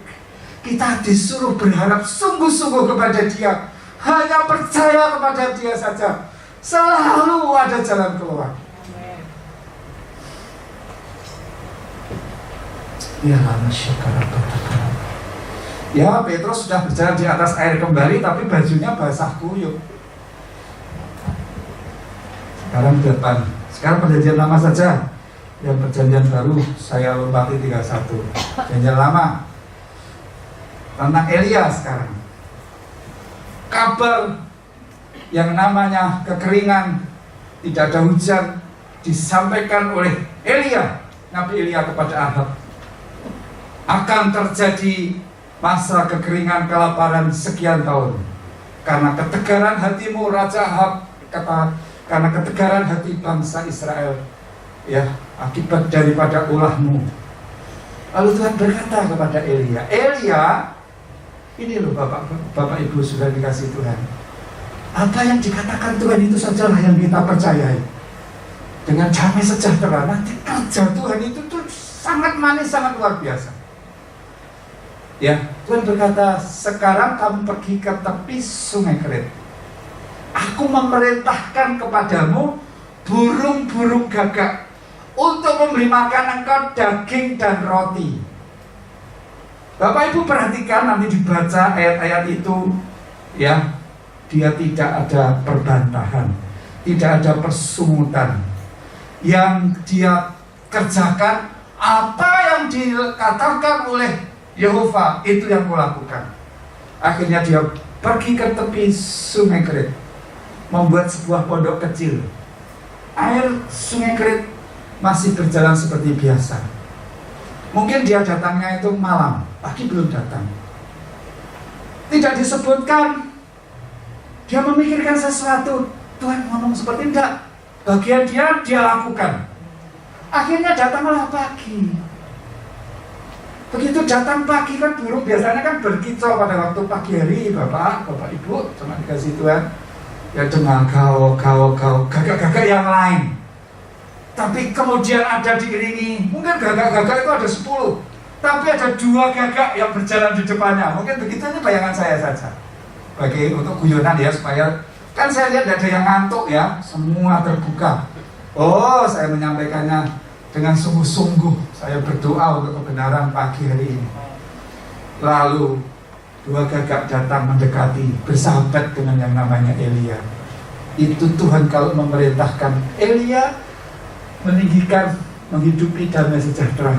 Speaker 5: Kita disuruh berharap sungguh-sungguh kepada Dia, hanya percaya kepada Dia saja. Selalu ada jalan keluar. Ya lama syakara. Ya, Petrus sudah berjalan di atas air kembali, tapi bajunya basah kuyup. Sekarang perjanjian lama saja. Yang perjanjian baru saya lompati 31. Perjanjian lama tentang Elia sekarang. Kabar yang namanya kekeringan, tidak ada hujan, disampaikan oleh Elia, Nabi Elia kepada Ahab. Akan terjadi masa kekeringan, kelaparan sekian tahun. Karena ketegaran hatimu, Raja Ahab, karena ketegaran hati bangsa Israel, ya, akibat daripada ulahmu. Lalu Tuhan berkata kepada Elia, ini loh Bapak Ibu sudah dikasih Tuhan. Apa yang dikatakan Tuhan itu sajalah yang kita percayai. Dengan damai sejahtera, nanti kerja Tuhan itu tuh sangat manis, sangat luar biasa. Ya, Tuhan berkata, sekarang kamu pergi ke tepi sungai Kerit. Aku memerintahkan kepadamu burung-burung gagak untuk memberi makan engkau daging dan roti. Bapak Ibu perhatikan, nanti dibaca ayat-ayat itu, ya, dia tidak ada perbantahan, tidak ada persungutan. Yang dia kerjakan apa yang dikatakan oleh Yehova, itu yang kulakukan. Akhirnya dia pergi ke tepi sungai Kerit, membuat sebuah pondok kecil. Air sungai Kerit masih berjalan seperti biasa. Mungkin dia datangnya itu malam, pagi belum datang. Tidak disebutkan dia memikirkan sesuatu, Tuhan ngomong seperti enggak. Bagian dia lakukan. Akhirnya datanglah pagi. Begitu datang pagi kan burung biasanya kan berkicau pada waktu pagi hari, Bapak Ibu, cuma dikasih Tuhan. Ya dengan kau, gagak-gagak yang lain. Tapi kemudian ada diiringi, mungkin gagak-gagak itu ada 10, tapi ada 2 gagak yang berjalan di depannya. Mungkin begitu, ini bayangan saya saja. Bagi untuk guyonan ya, supaya kan saya lihat tidak ada yang ngantuk ya, semua terbuka. Oh, saya menyampaikannya dengan sungguh-sungguh. Saya berdoa untuk kebenaran pagi hari ini. Lalu 2 gagak datang mendekati, bersahabat dengan yang namanya Elia. Itu Tuhan kalau memerintahkan Elia meninggikan, menghidupi damai sejahtera.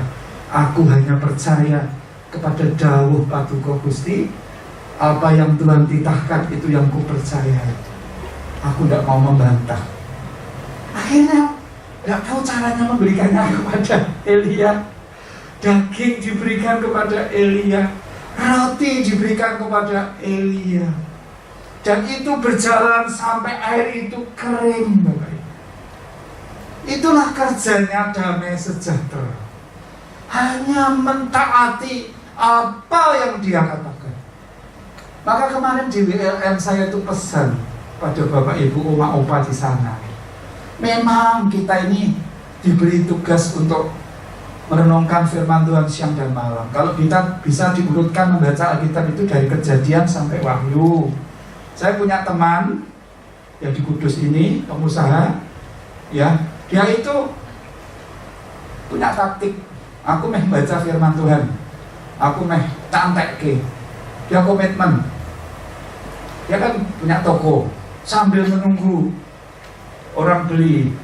Speaker 5: Aku hanya percaya kepada dawuh Patuko Gusti. Apa yang Tuhan titahkan itu yang ku percaya. Aku tidak mau membantah. Akhirnya tidak tahu caranya memberikannya kepada Elia. Daging diberikan kepada Elia, roti diberikan kepada Elia, dan itu berjalan sampai air itu kering, Bapak Ibu. Itulah kerjanya damai sejahtera. Hanya mentaati apa yang dia katakan. Maka kemarin di WLM saya itu pesan pada Bapak Ibu oma-opa di sana. Memang kita ini diberi tugas untuk merenungkan firman Tuhan siang dan malam. Kalau kita bisa diurutkan membaca Alkitab itu dari Kejadian sampai Wahyu. Saya punya teman yang di Kudus ini, pengusaha, ya, dia itu punya taktik. Aku meh baca firman Tuhan, aku meh cantek ke. Dia komitmen. Dia kan punya toko, sambil menunggu orang beli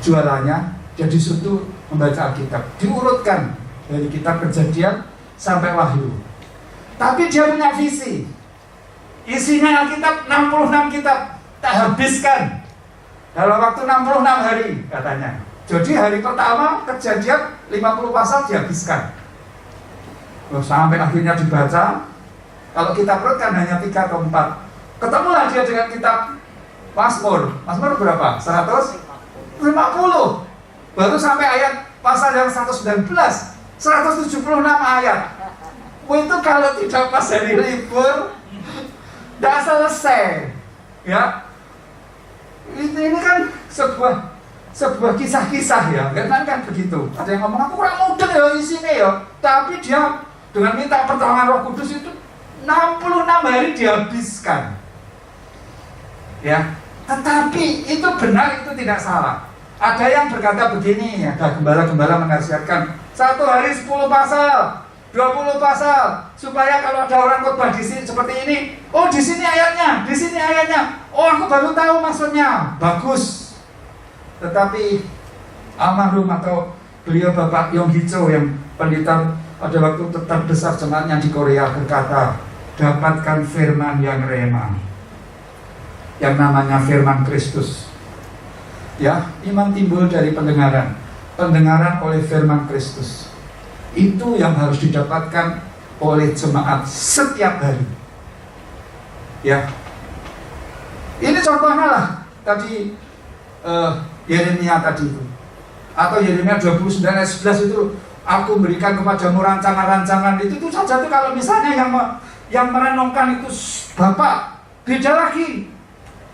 Speaker 5: jualannya, dia disuruh membaca Alkitab, diurutkan dari kitab Kejadian sampai Wahyu. Tapi dia punya visi, isinya Alkitab 66 kitab, tak habiskan dalam waktu 66 hari katanya. Jadi hari pertama Kejadian 50 pasal dihabiskan. Sampai akhirnya dibaca. Kalau kita perutkan hanya 3 atau 4. Ketemulah dia dengan kitab Mazmur. Mazmur berapa? 150. Baru sampai ayat pasal yang 119, 176 ayat. Itu kalau tidak pas hari libur, tidak selesai. Ya, ini kan sebuah kisah-kisah ya, kan begitu. Ada yang ngomong aku kurang mudeng ya di sini ya, tapi dia dengan minta pertolongan Roh Kudus itu 66 hari dihabiskan. Ya, tetapi itu benar, itu tidak salah. Ada yang berkata begini, ada gembala-gembala menasihatkan, Satu hari 10 pasal, 20 pasal, supaya kalau ada orang khotbah di sini seperti ini, oh di sini ayatnya, di sini ayatnya, oh aku baru tahu maksudnya, bagus. Tetapi almarhum atau beliau Bapak Yong Hee-cho yang pendeta pada waktu terbesar jemaatnya di Korea berkata, dapatkan firman yang rema, yang namanya firman Kristus. Ya, iman timbul dari pendengaran, pendengaran oleh firman Kristus. Itu yang harus didapatkan oleh jemaat setiap hari. Ya, ini contohnya lah tadi Yeremia tadi itu, atau Yeremia 29 ayat 11 itu, aku berikan kepadamu rancangan-rancangan itu saja tuh. Kalau misalnya yang merenungkan itu bapak, beda lagi.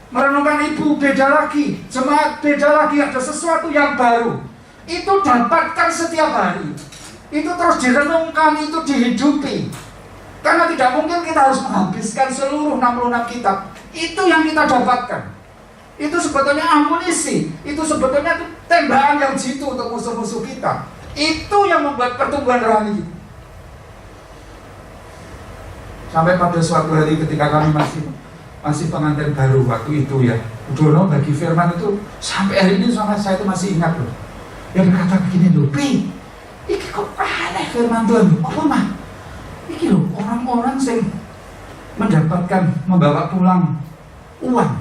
Speaker 5: Merenungkan ibu, beda lagi. Jemaat, beda lagi. Ada sesuatu yang baru. Itu dapatkan setiap hari. Itu terus direnungkan, itu dihidupi. Karena tidak mungkin kita harus menghabiskan seluruh 66 kitab. Itu yang kita dapatkan. Itu sebetulnya amunisi. Itu sebetulnya tembakan yang jitu untuk musuh-musuh kita. Itu yang membuat pertumbuhan rohani kita. Sampai pada suatu hari ketika kami masih pengantin baru waktu itu ya, Udono bagi firman itu sampai hari ini sama saya itu masih ingat loh. Dia berkata begini loh, Pi, iki kok aneh firman Tuhan, apa mah? Iki loh orang-orang yang mendapatkan, membawa pulang uang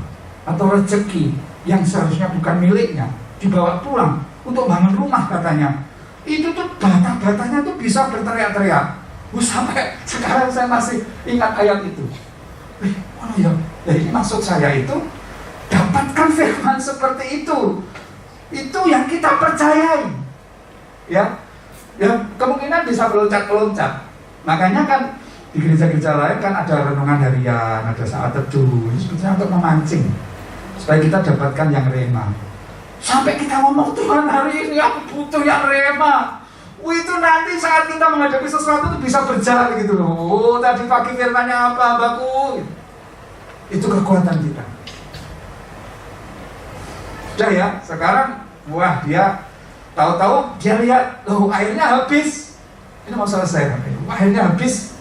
Speaker 5: atau rezeki yang seharusnya bukan miliknya, dibawa pulang untuk bangun rumah katanya. Itu tuh bata-batanya tuh bisa berteriak-teriak. Sampai sekarang saya masih ingat ayat itu. Oh ya, jadi maksud saya itu dapatkan firman seperti itu. Itu yang kita percayai. Ya, kemungkinan bisa meloncat-meloncat. Makanya kan di gereja-gereja lain kan ada renungan harian, ada saat teduh. Ini sebetulnya untuk memancing supaya kita dapatkan yang rema. Sampai kita ngomong, Tuhan hari ini aku butuh yang rema. Itu nanti saat kita menghadapi sesuatu itu bisa berjalan gitu loh. Oh, tadi pagi firmannya apa, Mbakku? Itu kekuatan kita. Sudah ya, sekarang wah dia tahu-tahu dia lihat, loh airnya habis. Ini mau selesai, airnya habis.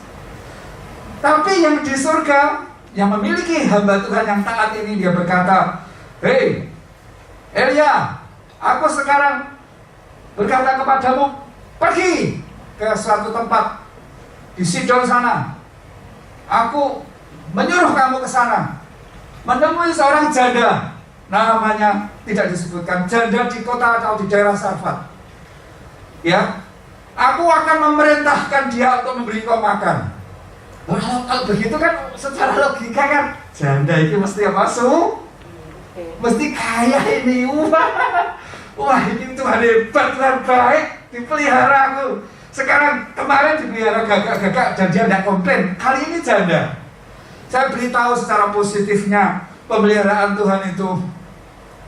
Speaker 5: Tapi yang di surga, yang memiliki hamba Tuhan yang taat ini, dia berkata, hei Elia, aku sekarang berkata kepadamu, pergi ke suatu tempat di Sidon sana. Aku menyuruh kamu ke sana, menemui seorang janda, namanya tidak disebutkan, janda di kota atau di daerah Sarfat. Ya, aku akan memerintahkan dia untuk memberi kau makan. Kalau begitu kan secara logika kan janda itu mesti apa? Mesti kaya ini. Wah ini Tuhan hebat, Tuhan baik, dipelihara aku. Sekarang kemarin dipelihara gagak-gagak dan dia tidak komplain. Kali ini janda. Saya beritahu secara positifnya, pemeliharaan Tuhan itu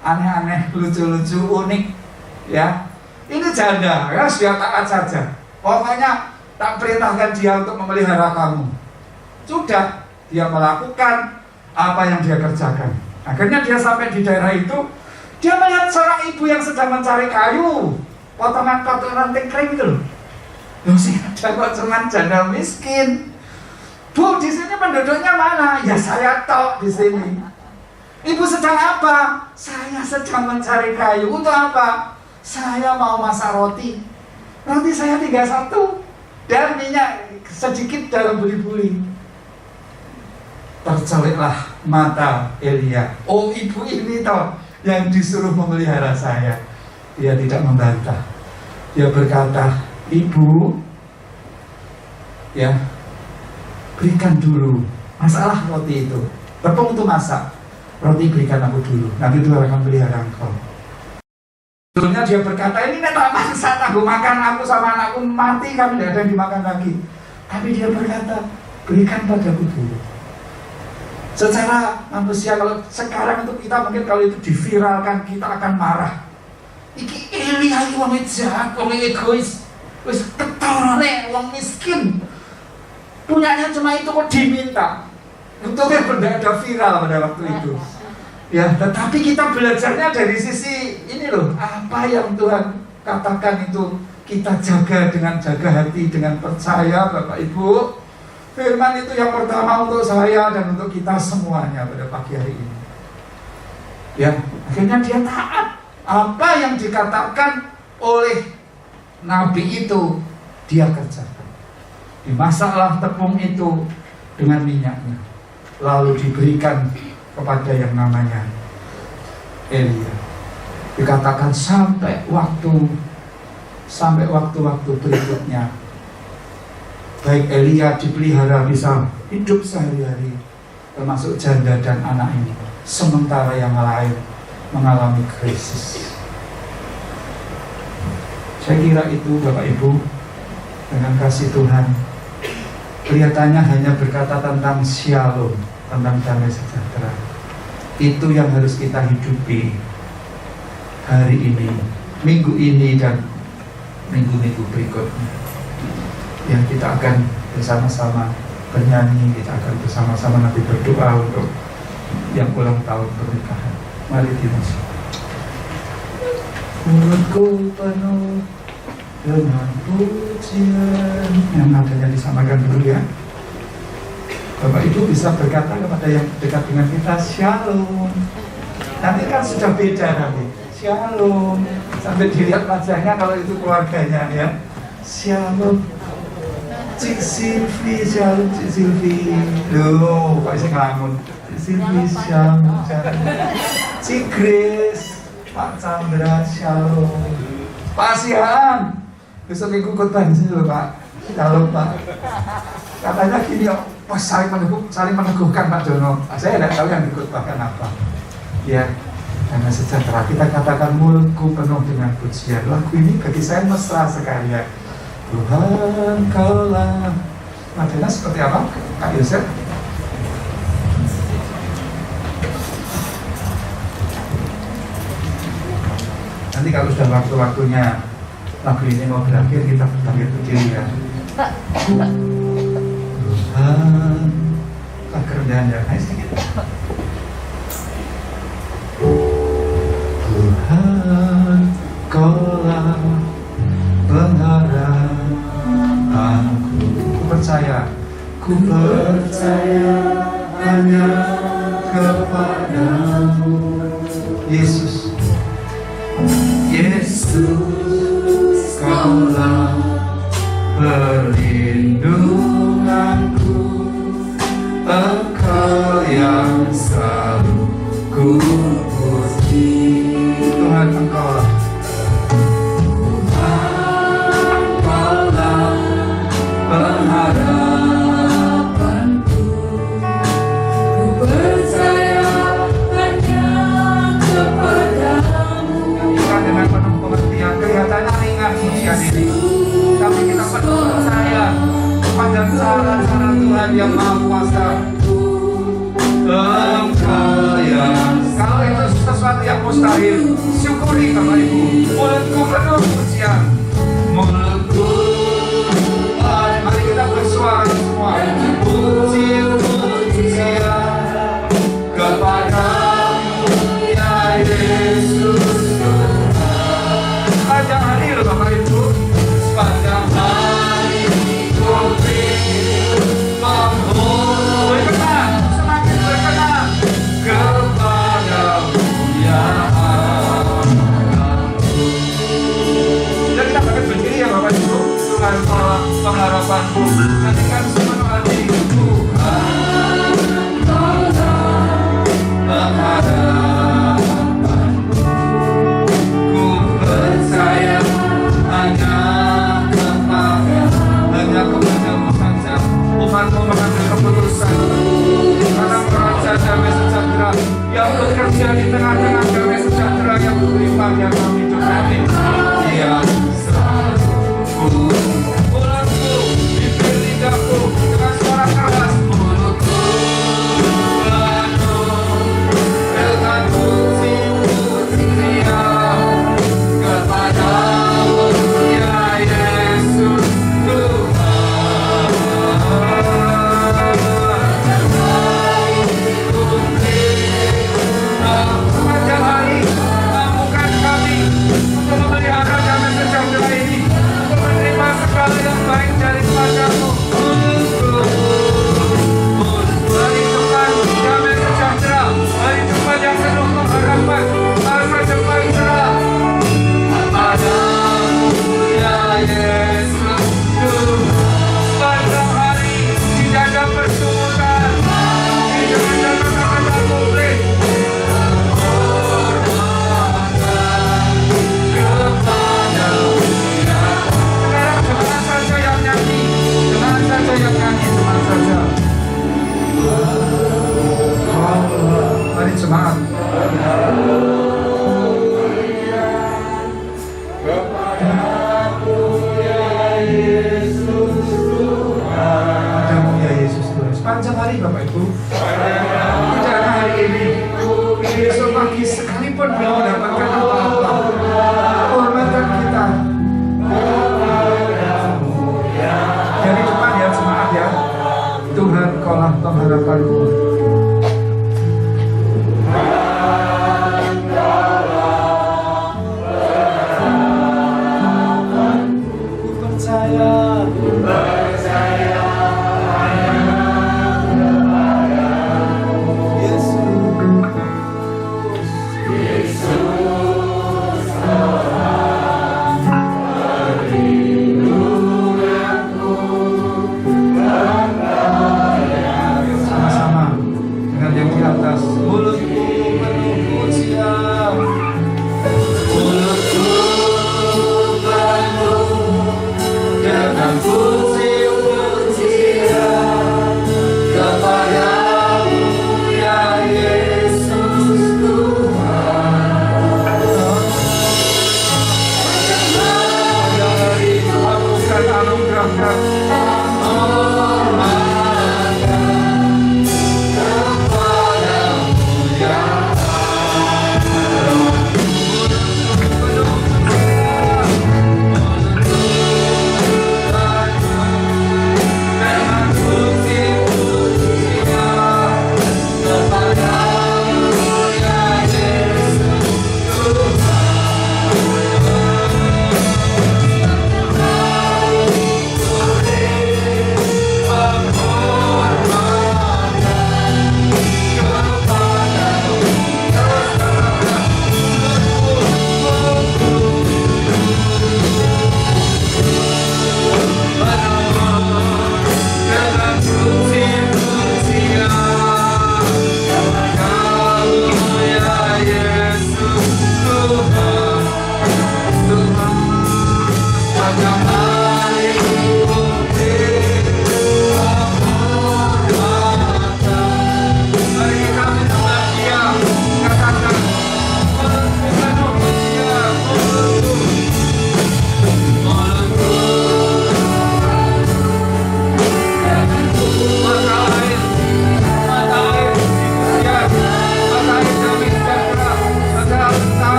Speaker 5: aneh-aneh, lucu-lucu, unik. Ya, ini janda, ya dia taat saja. Pokoknya tak perintahkan dia untuk memelihara kamu. Sudah, dia melakukan apa yang dia kerjakan. Akhirnya dia sampai di daerah itu, dia melihat seorang ibu yang sedang mencari kayu, potongan-potongan ranting itu loh. Loh sih, ada kok cuman janda miskin. Bu, di sini penduduknya mana? Ya saya tok di sini. Ibu sedang apa? Saya sedang mencari kayu. Untuk apa? Saya mau masak roti. Roti saya tinggal satu dan minyak sedikit dalam buli-buli. Terceliklah mata Elia. Oh, ibu ini toh yang disuruh memelihara saya. Dia tidak membantah. Dia berkata, Ibu, ya, berikan dulu masalah roti itu. Tepung itu masak, roti berikan aku dulu. Nanti Tuhan akan pelihara engkau. Sebelumnya dia berkata, ini tak maksa aku makan, aku sama anakku mati, kami tidak ada yang dimakan lagi. Tapi dia berkata, berikan padaku dulu. Secara manusia, kalau sekarang itu kita mungkin kalau itu diviralkan, kita akan marah. Iki Elia iki wong jahat, wong egois. Wis ketorone wong miskin. Punyanya cuma itu kok diminta. Untungnya tidak ada viral pada waktu itu. Ya, tetapi kita belajarnya dari sisi ini loh, apa yang Tuhan katakan itu kita jaga dengan jaga hati, dengan percaya Bapak Ibu. Firman itu yang pertama untuk saya dan untuk kita semuanya pada pagi hari ini. Ya, akhirnya dia taat. Apa yang dikatakan oleh Nabi itu dia kerjakan. Dimasaklah tepung itu dengan minyaknya, lalu diberikan kepada yang namanya Elia. Dikatakan sampai waktu-waktu berikutnya, baik Elia dipelihara bisa hidup sehari-hari, termasuk janda dan anak ini, sementara yang lain mengalami krisis. Saya kira itu Bapak Ibu, dengan kasih Tuhan, kelihatannya hanya berkata tentang shalom, tentang damai sejahtera. Itu yang harus kita hidupi hari ini, minggu ini, dan minggu-minggu berikutnya. Yang kita akan bersama-sama bernyanyi, kita akan bersama-sama nanti berdoa untuk yang ulang tahun pernikahan. Mari dimasuk. Mulutku penuh dengan pujian, yang nadanya disamakan dulu ya. Bapak Ibu bisa berkata kepada yang dekat dengan kita, shalom. Nanti kan sudah beda nanti, shalom. Sampai dilihat wajahnya kalau itu keluarganya ya. Shalom. Cik Silvi, shalom Cik Silvi. Loh, kok bisa ngelamun. Cik Silvi, shalom. Cik Grace, Pak Chandra, shalom. Pak Sihan, besok minggu khotbah di sini loh Pak. Shalom Pak. Katanya gini, pas saling meneguhkan Pak Jono. Saya tidak tahu yang dikhotbahkan apa. Ya, karena sejahtera kita katakan mulutku penuh dengan pujian. Lagu ini bagi saya mesra sekali ya. Tuhan Kaulah. Nadanya seperti apa Kak Yosef? Nanti kalau sudah waktu-waktunya lagu ini mau berakhir, kita berakhir berdiri ya. Tuhan, tak kerendahan ya, naik sedikit. Tuhan, Kaulah pengharapanku. Ku percaya hanya kepadamu, Yesus. Yesus, Kaulah perlindunganku, Engkau yang selalu ku puji. Tuhan, Engkaulah. Tuhan, Kaulah pengharapanku, ku percaya hanya kepadamu. Kita dengan penuh pengertian, kelihatannya ringan ujian ini, tapi kita penuh percaya pada cara-cara Tuhan yang Maha Kuasa. Engkau yang, kalau itu sesuatu yang mustahil, syukuri Bapak Ibu. Mulutku penuh pujian, mulutku. Mari kita bersuara semua. Puji-pujian kepadamu ya Yesus Tuhan. Sepanjang hari loh Bapak Ibu, sepanjang hari ku berkenan, semakin berkenan kepadamu ya Allahku. Dan kita akan berdiri ya Bapak Ibu. Tuhan Allah pengharapanku, nantikan sepenuh hati. Tuhan pengharapanku, ku percaya hanya kepadamu saja. Umatmu mengambil keputusan karena meraja damai sejahtera yang bekerja di tengah-tengah damai sejahtera yang berlimpah yang hidup kami. Dia selalu mulutku, bibir lidahku hari Bapak Ibu. Tidak hanya hari ini, besok pagi sekalipun belum mendapatkan apa-apa, hormatan kita dari depan ya jemaat ya. Tuhan kaulah pengharapanku.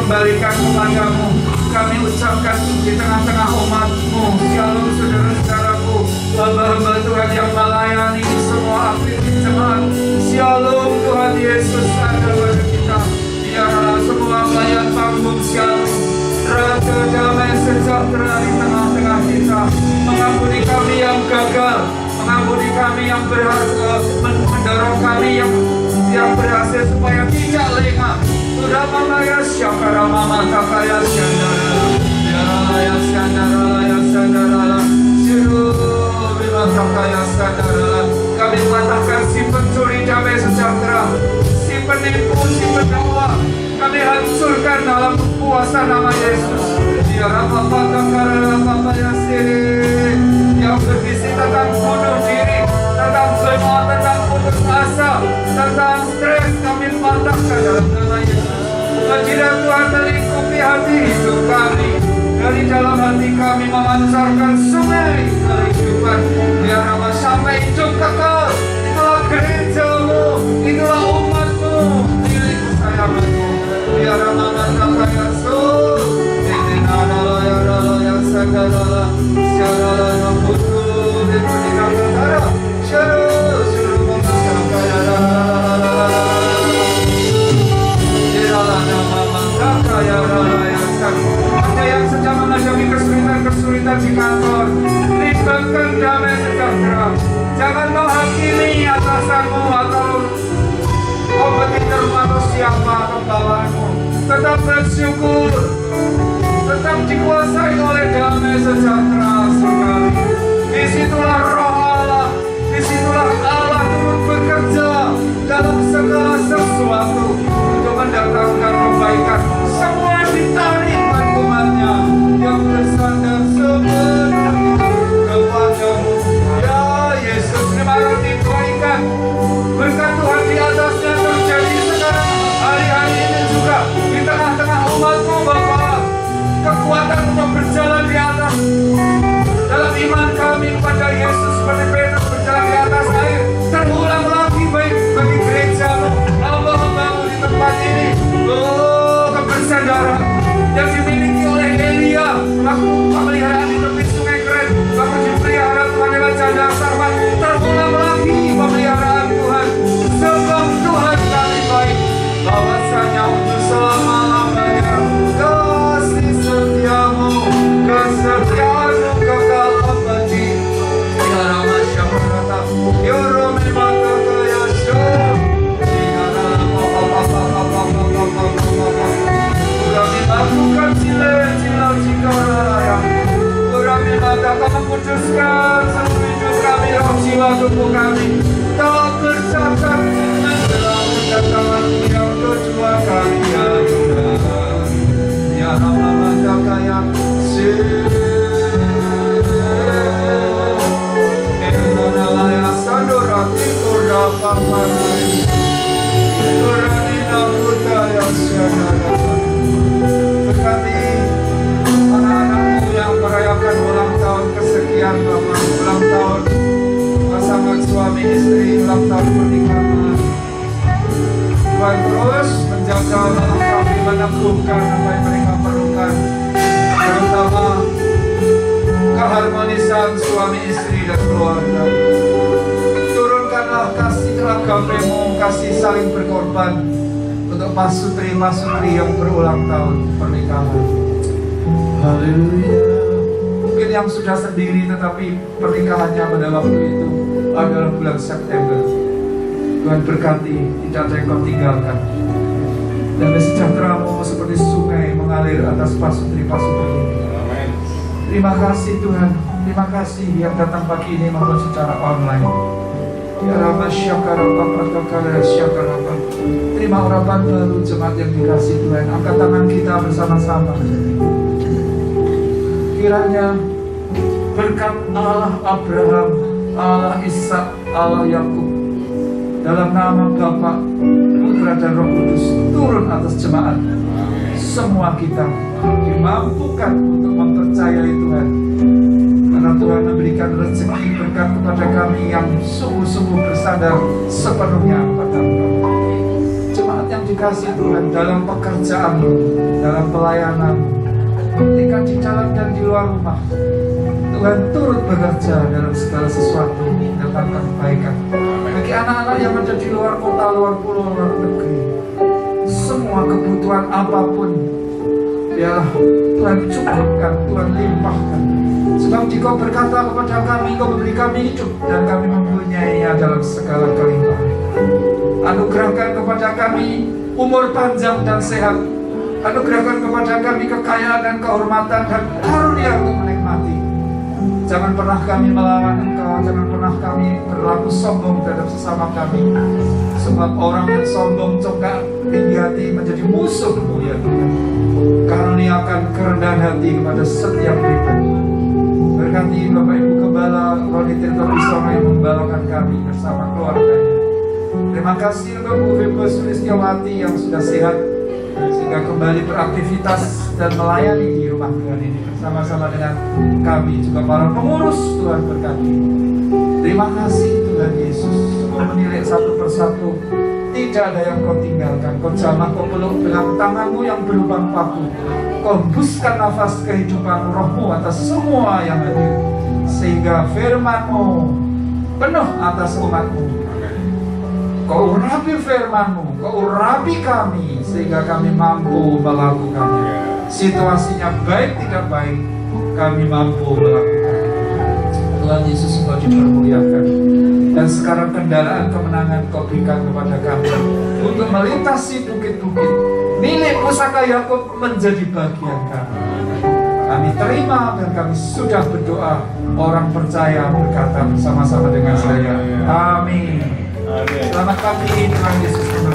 Speaker 5: Kembalikan kepadamu, kami ucapkan di tengah-tengah umat-Mu. Shalom saudara-saudaraku, hamba-hamba Tuhan yang melayani semua aktivitas jemaat. Shalom Tuhan Yesus ada pada kita. Biarlah semua pelayan panggung shalom, Raja damai sejahtera di tengah-tengah kita. Mengampuni kami yang gagal, mengampuni kami yang berhasil, mendorong kami yang berhasil supaya tidak lengah. Ramamaya Syakara Mama Takaya Syandara Yaralaya Syandara Syandara Siru Bima Takaya Syandara. Kami mengatakan si pencuri damai sejahtera, si penipu, si pendakwa, kami hancurkan dalam kuasa nama Yesus. Ya Ramama Takara Ramamaya Siri yang berbisi tentang bunuh diri, tentang semua, tentang putus asa, tentang stres, kami patahkan dalam nama Yesus. Tidak Tuhan melingkupi hati hidup kami, dari dalam hati kami memancarkan sungai kehidupan. Biar nama sampai hidup kekal. Itulah gereja-Mu, itulah umat-Mu, milik kesayangan-Mu. Biar nama mantap Yesus. Ini adalah yang segala secara membutuh dan meninggalkan seluruh ada yang sedang menghadapi kesulitan di kantor, libatkan damai sejahtera. Jangan menghakimi atasanmu atau kompetitormu atau siapa. kekekalan-Mu. Tetap bersyukur, tetap dikuasai oleh damai sejahtera sekali. Disitulah roh Allah, disitulah Allah turut bekerja dalam segala sesuatu untuk mendatangkan kebaikan. Semua ditarik hukumannya yang bersandar sepenuhnya kepadamu. Ya Yesus, terima roti dua ikan. Berkat Tuhan di atasnya terjadi sekarang, hari-hari ini juga di tengah-tengah umat-Mu Bapa. Kekuatan untuk berjalan di atas dalam iman kami kepada Yesus seperti Petrus berjalan di atas air. Terulang lagi baik bagi gereja-Mu, hamba-hamba-Mu di tempat ini. Oh, kebersadaran yang dimiliki oleh Elia waktu pemeliharaan di tepi sungai Keren, waktu dipelihara Tuhan dengan janda sarmat. Terulang lagi pemeliharaan Tuhan, sebab Tuhan kami baik, bahwasanya untuk selama-lamanya kasih setiamu, kesetiaan-Mu kekal abadi. Ya Ramasyamarata, Ya Romimata Kaya Syur, Kami lakukan sila cikaraya. Kami matakan kuduskan seluruh hidup kami, roh jiwa tubuh kami. Tak bercacat menjelang kedatangan-Mu yang kedua kali ya Tuhan. Ya Ramamata Kaya Syur, Enonalaya Sandorati Kurapamani, Kuranina Budaya Syadara. Berkati anak-anak-Mu yang merayakan ulang tahun kesekian, Bapak, ulang tahun pasangan suami istri, ulang tahun pernikahan. Tuhan terus menjaga, melengkapi, meneguhkan apa yang mereka perlukan, terutama keharmonisan suami istri dan keluarga. Turunkanlah kasih agape-Mu, kasih saling berkorban untuk pasutri-pasutri yang berulang tahun pernikahan. Haleluya. Mungkin yang sudah sendiri tetapi pernikahannya pada waktu itu adalah bulan September. Tuhan berkati, tidak ada yang Kau tinggalkan. Dan sejahtera-Mu seperti sungai mengalir atas pasutri-pasutri ini. Terima kasih Tuhan, terima kasih yang datang pagi ini maupun secara online. Ya Rabba Syakarabba Pratakala Syakarabba. Terima urapan baru jemaat yang dikasih Tuhan. Angkat tangan kita bersama-sama. Kiranya berkat Allah Abraham, Allah Ishak, Allah Yakub, dalam nama Bapa, Putra dan Roh Kudus turun atas jemaat. Semua kita dimampukan untuk mempercayai Tuhan, karena Tuhan memberikan rezeki berkat kepada kami yang sungguh-sungguh bersandar sepenuhnya kepada Engkau. Jemaat yang dikasih Tuhan dalam pekerjaan-Mu, dalam pelayanan, ketika di dalam dan di luar rumah, Tuhan turut bekerja dalam segala sesuatu, mendatangkan kebaikan. Bagi anak-anak yang ada di luar kota, luar pulau, luar negeri, semua kebutuhan apapun, biarlah Tuhan cukupkan, Tuhan limpahkan. Sebab Engkau berkata kepada kami, Engkau memberi kami hidup dan kami mempunyainya dalam segala kelimpahan. Anugerahkan kepada kami umur panjang dan sehat. Anugerahkan kepada kami kekayaan dan kehormatan dan karunia untuk menikmati. Jangan pernah kami melawan Engkau, jangan pernah kami berlaku sombong terhadap sesama kami. Sebab orang yang sombong, congkak, tinggi hati menjadi musuh-Mu ya Tuhan. Karuniakan kerendahan hati kepada setiap pribadi. Berkati Bapak Ibu Gembala Roni Tirto Bisono yang membalakan kami bersama keluarganya. Terima kasih untuk Bu Febo Sulistiawati yang sudah sehat sehingga kembali beraktivitas dan melayani di rumah Tuhan ini bersama-sama dengan kami juga para pengurus. Tuhan berkati. Terima kasih Tuhan Yesus. Kau menilik satu persatu, tidak ada yang Kau tinggalkan. Kau jamah, Kau peluk dengan tangan-Mu yang berlubang paku. Kau hembuskan nafas kehidupan Roh-Mu atas semua yang hadir, sehingga firman-Mu penuh atas umat-Mu. Kau urapi firman-Mu, Kau urapi kami, sehingga kami mampu melakukannya. Situasinya baik tidak baik, kami mampu melakukannya. Tuhan Yesus, Engkau dipermuliakan. Dan sekarang kendaraan kemenangan Kau berikan kepada kami untuk melintasi bukit-bukit milik pusaka Yakub menjadi bagian kami. Kami terima dan kami sudah berdoa. Orang percaya berkata bersama-sama dengan saya, amin. Selamat pagi, Tuhan Yesus.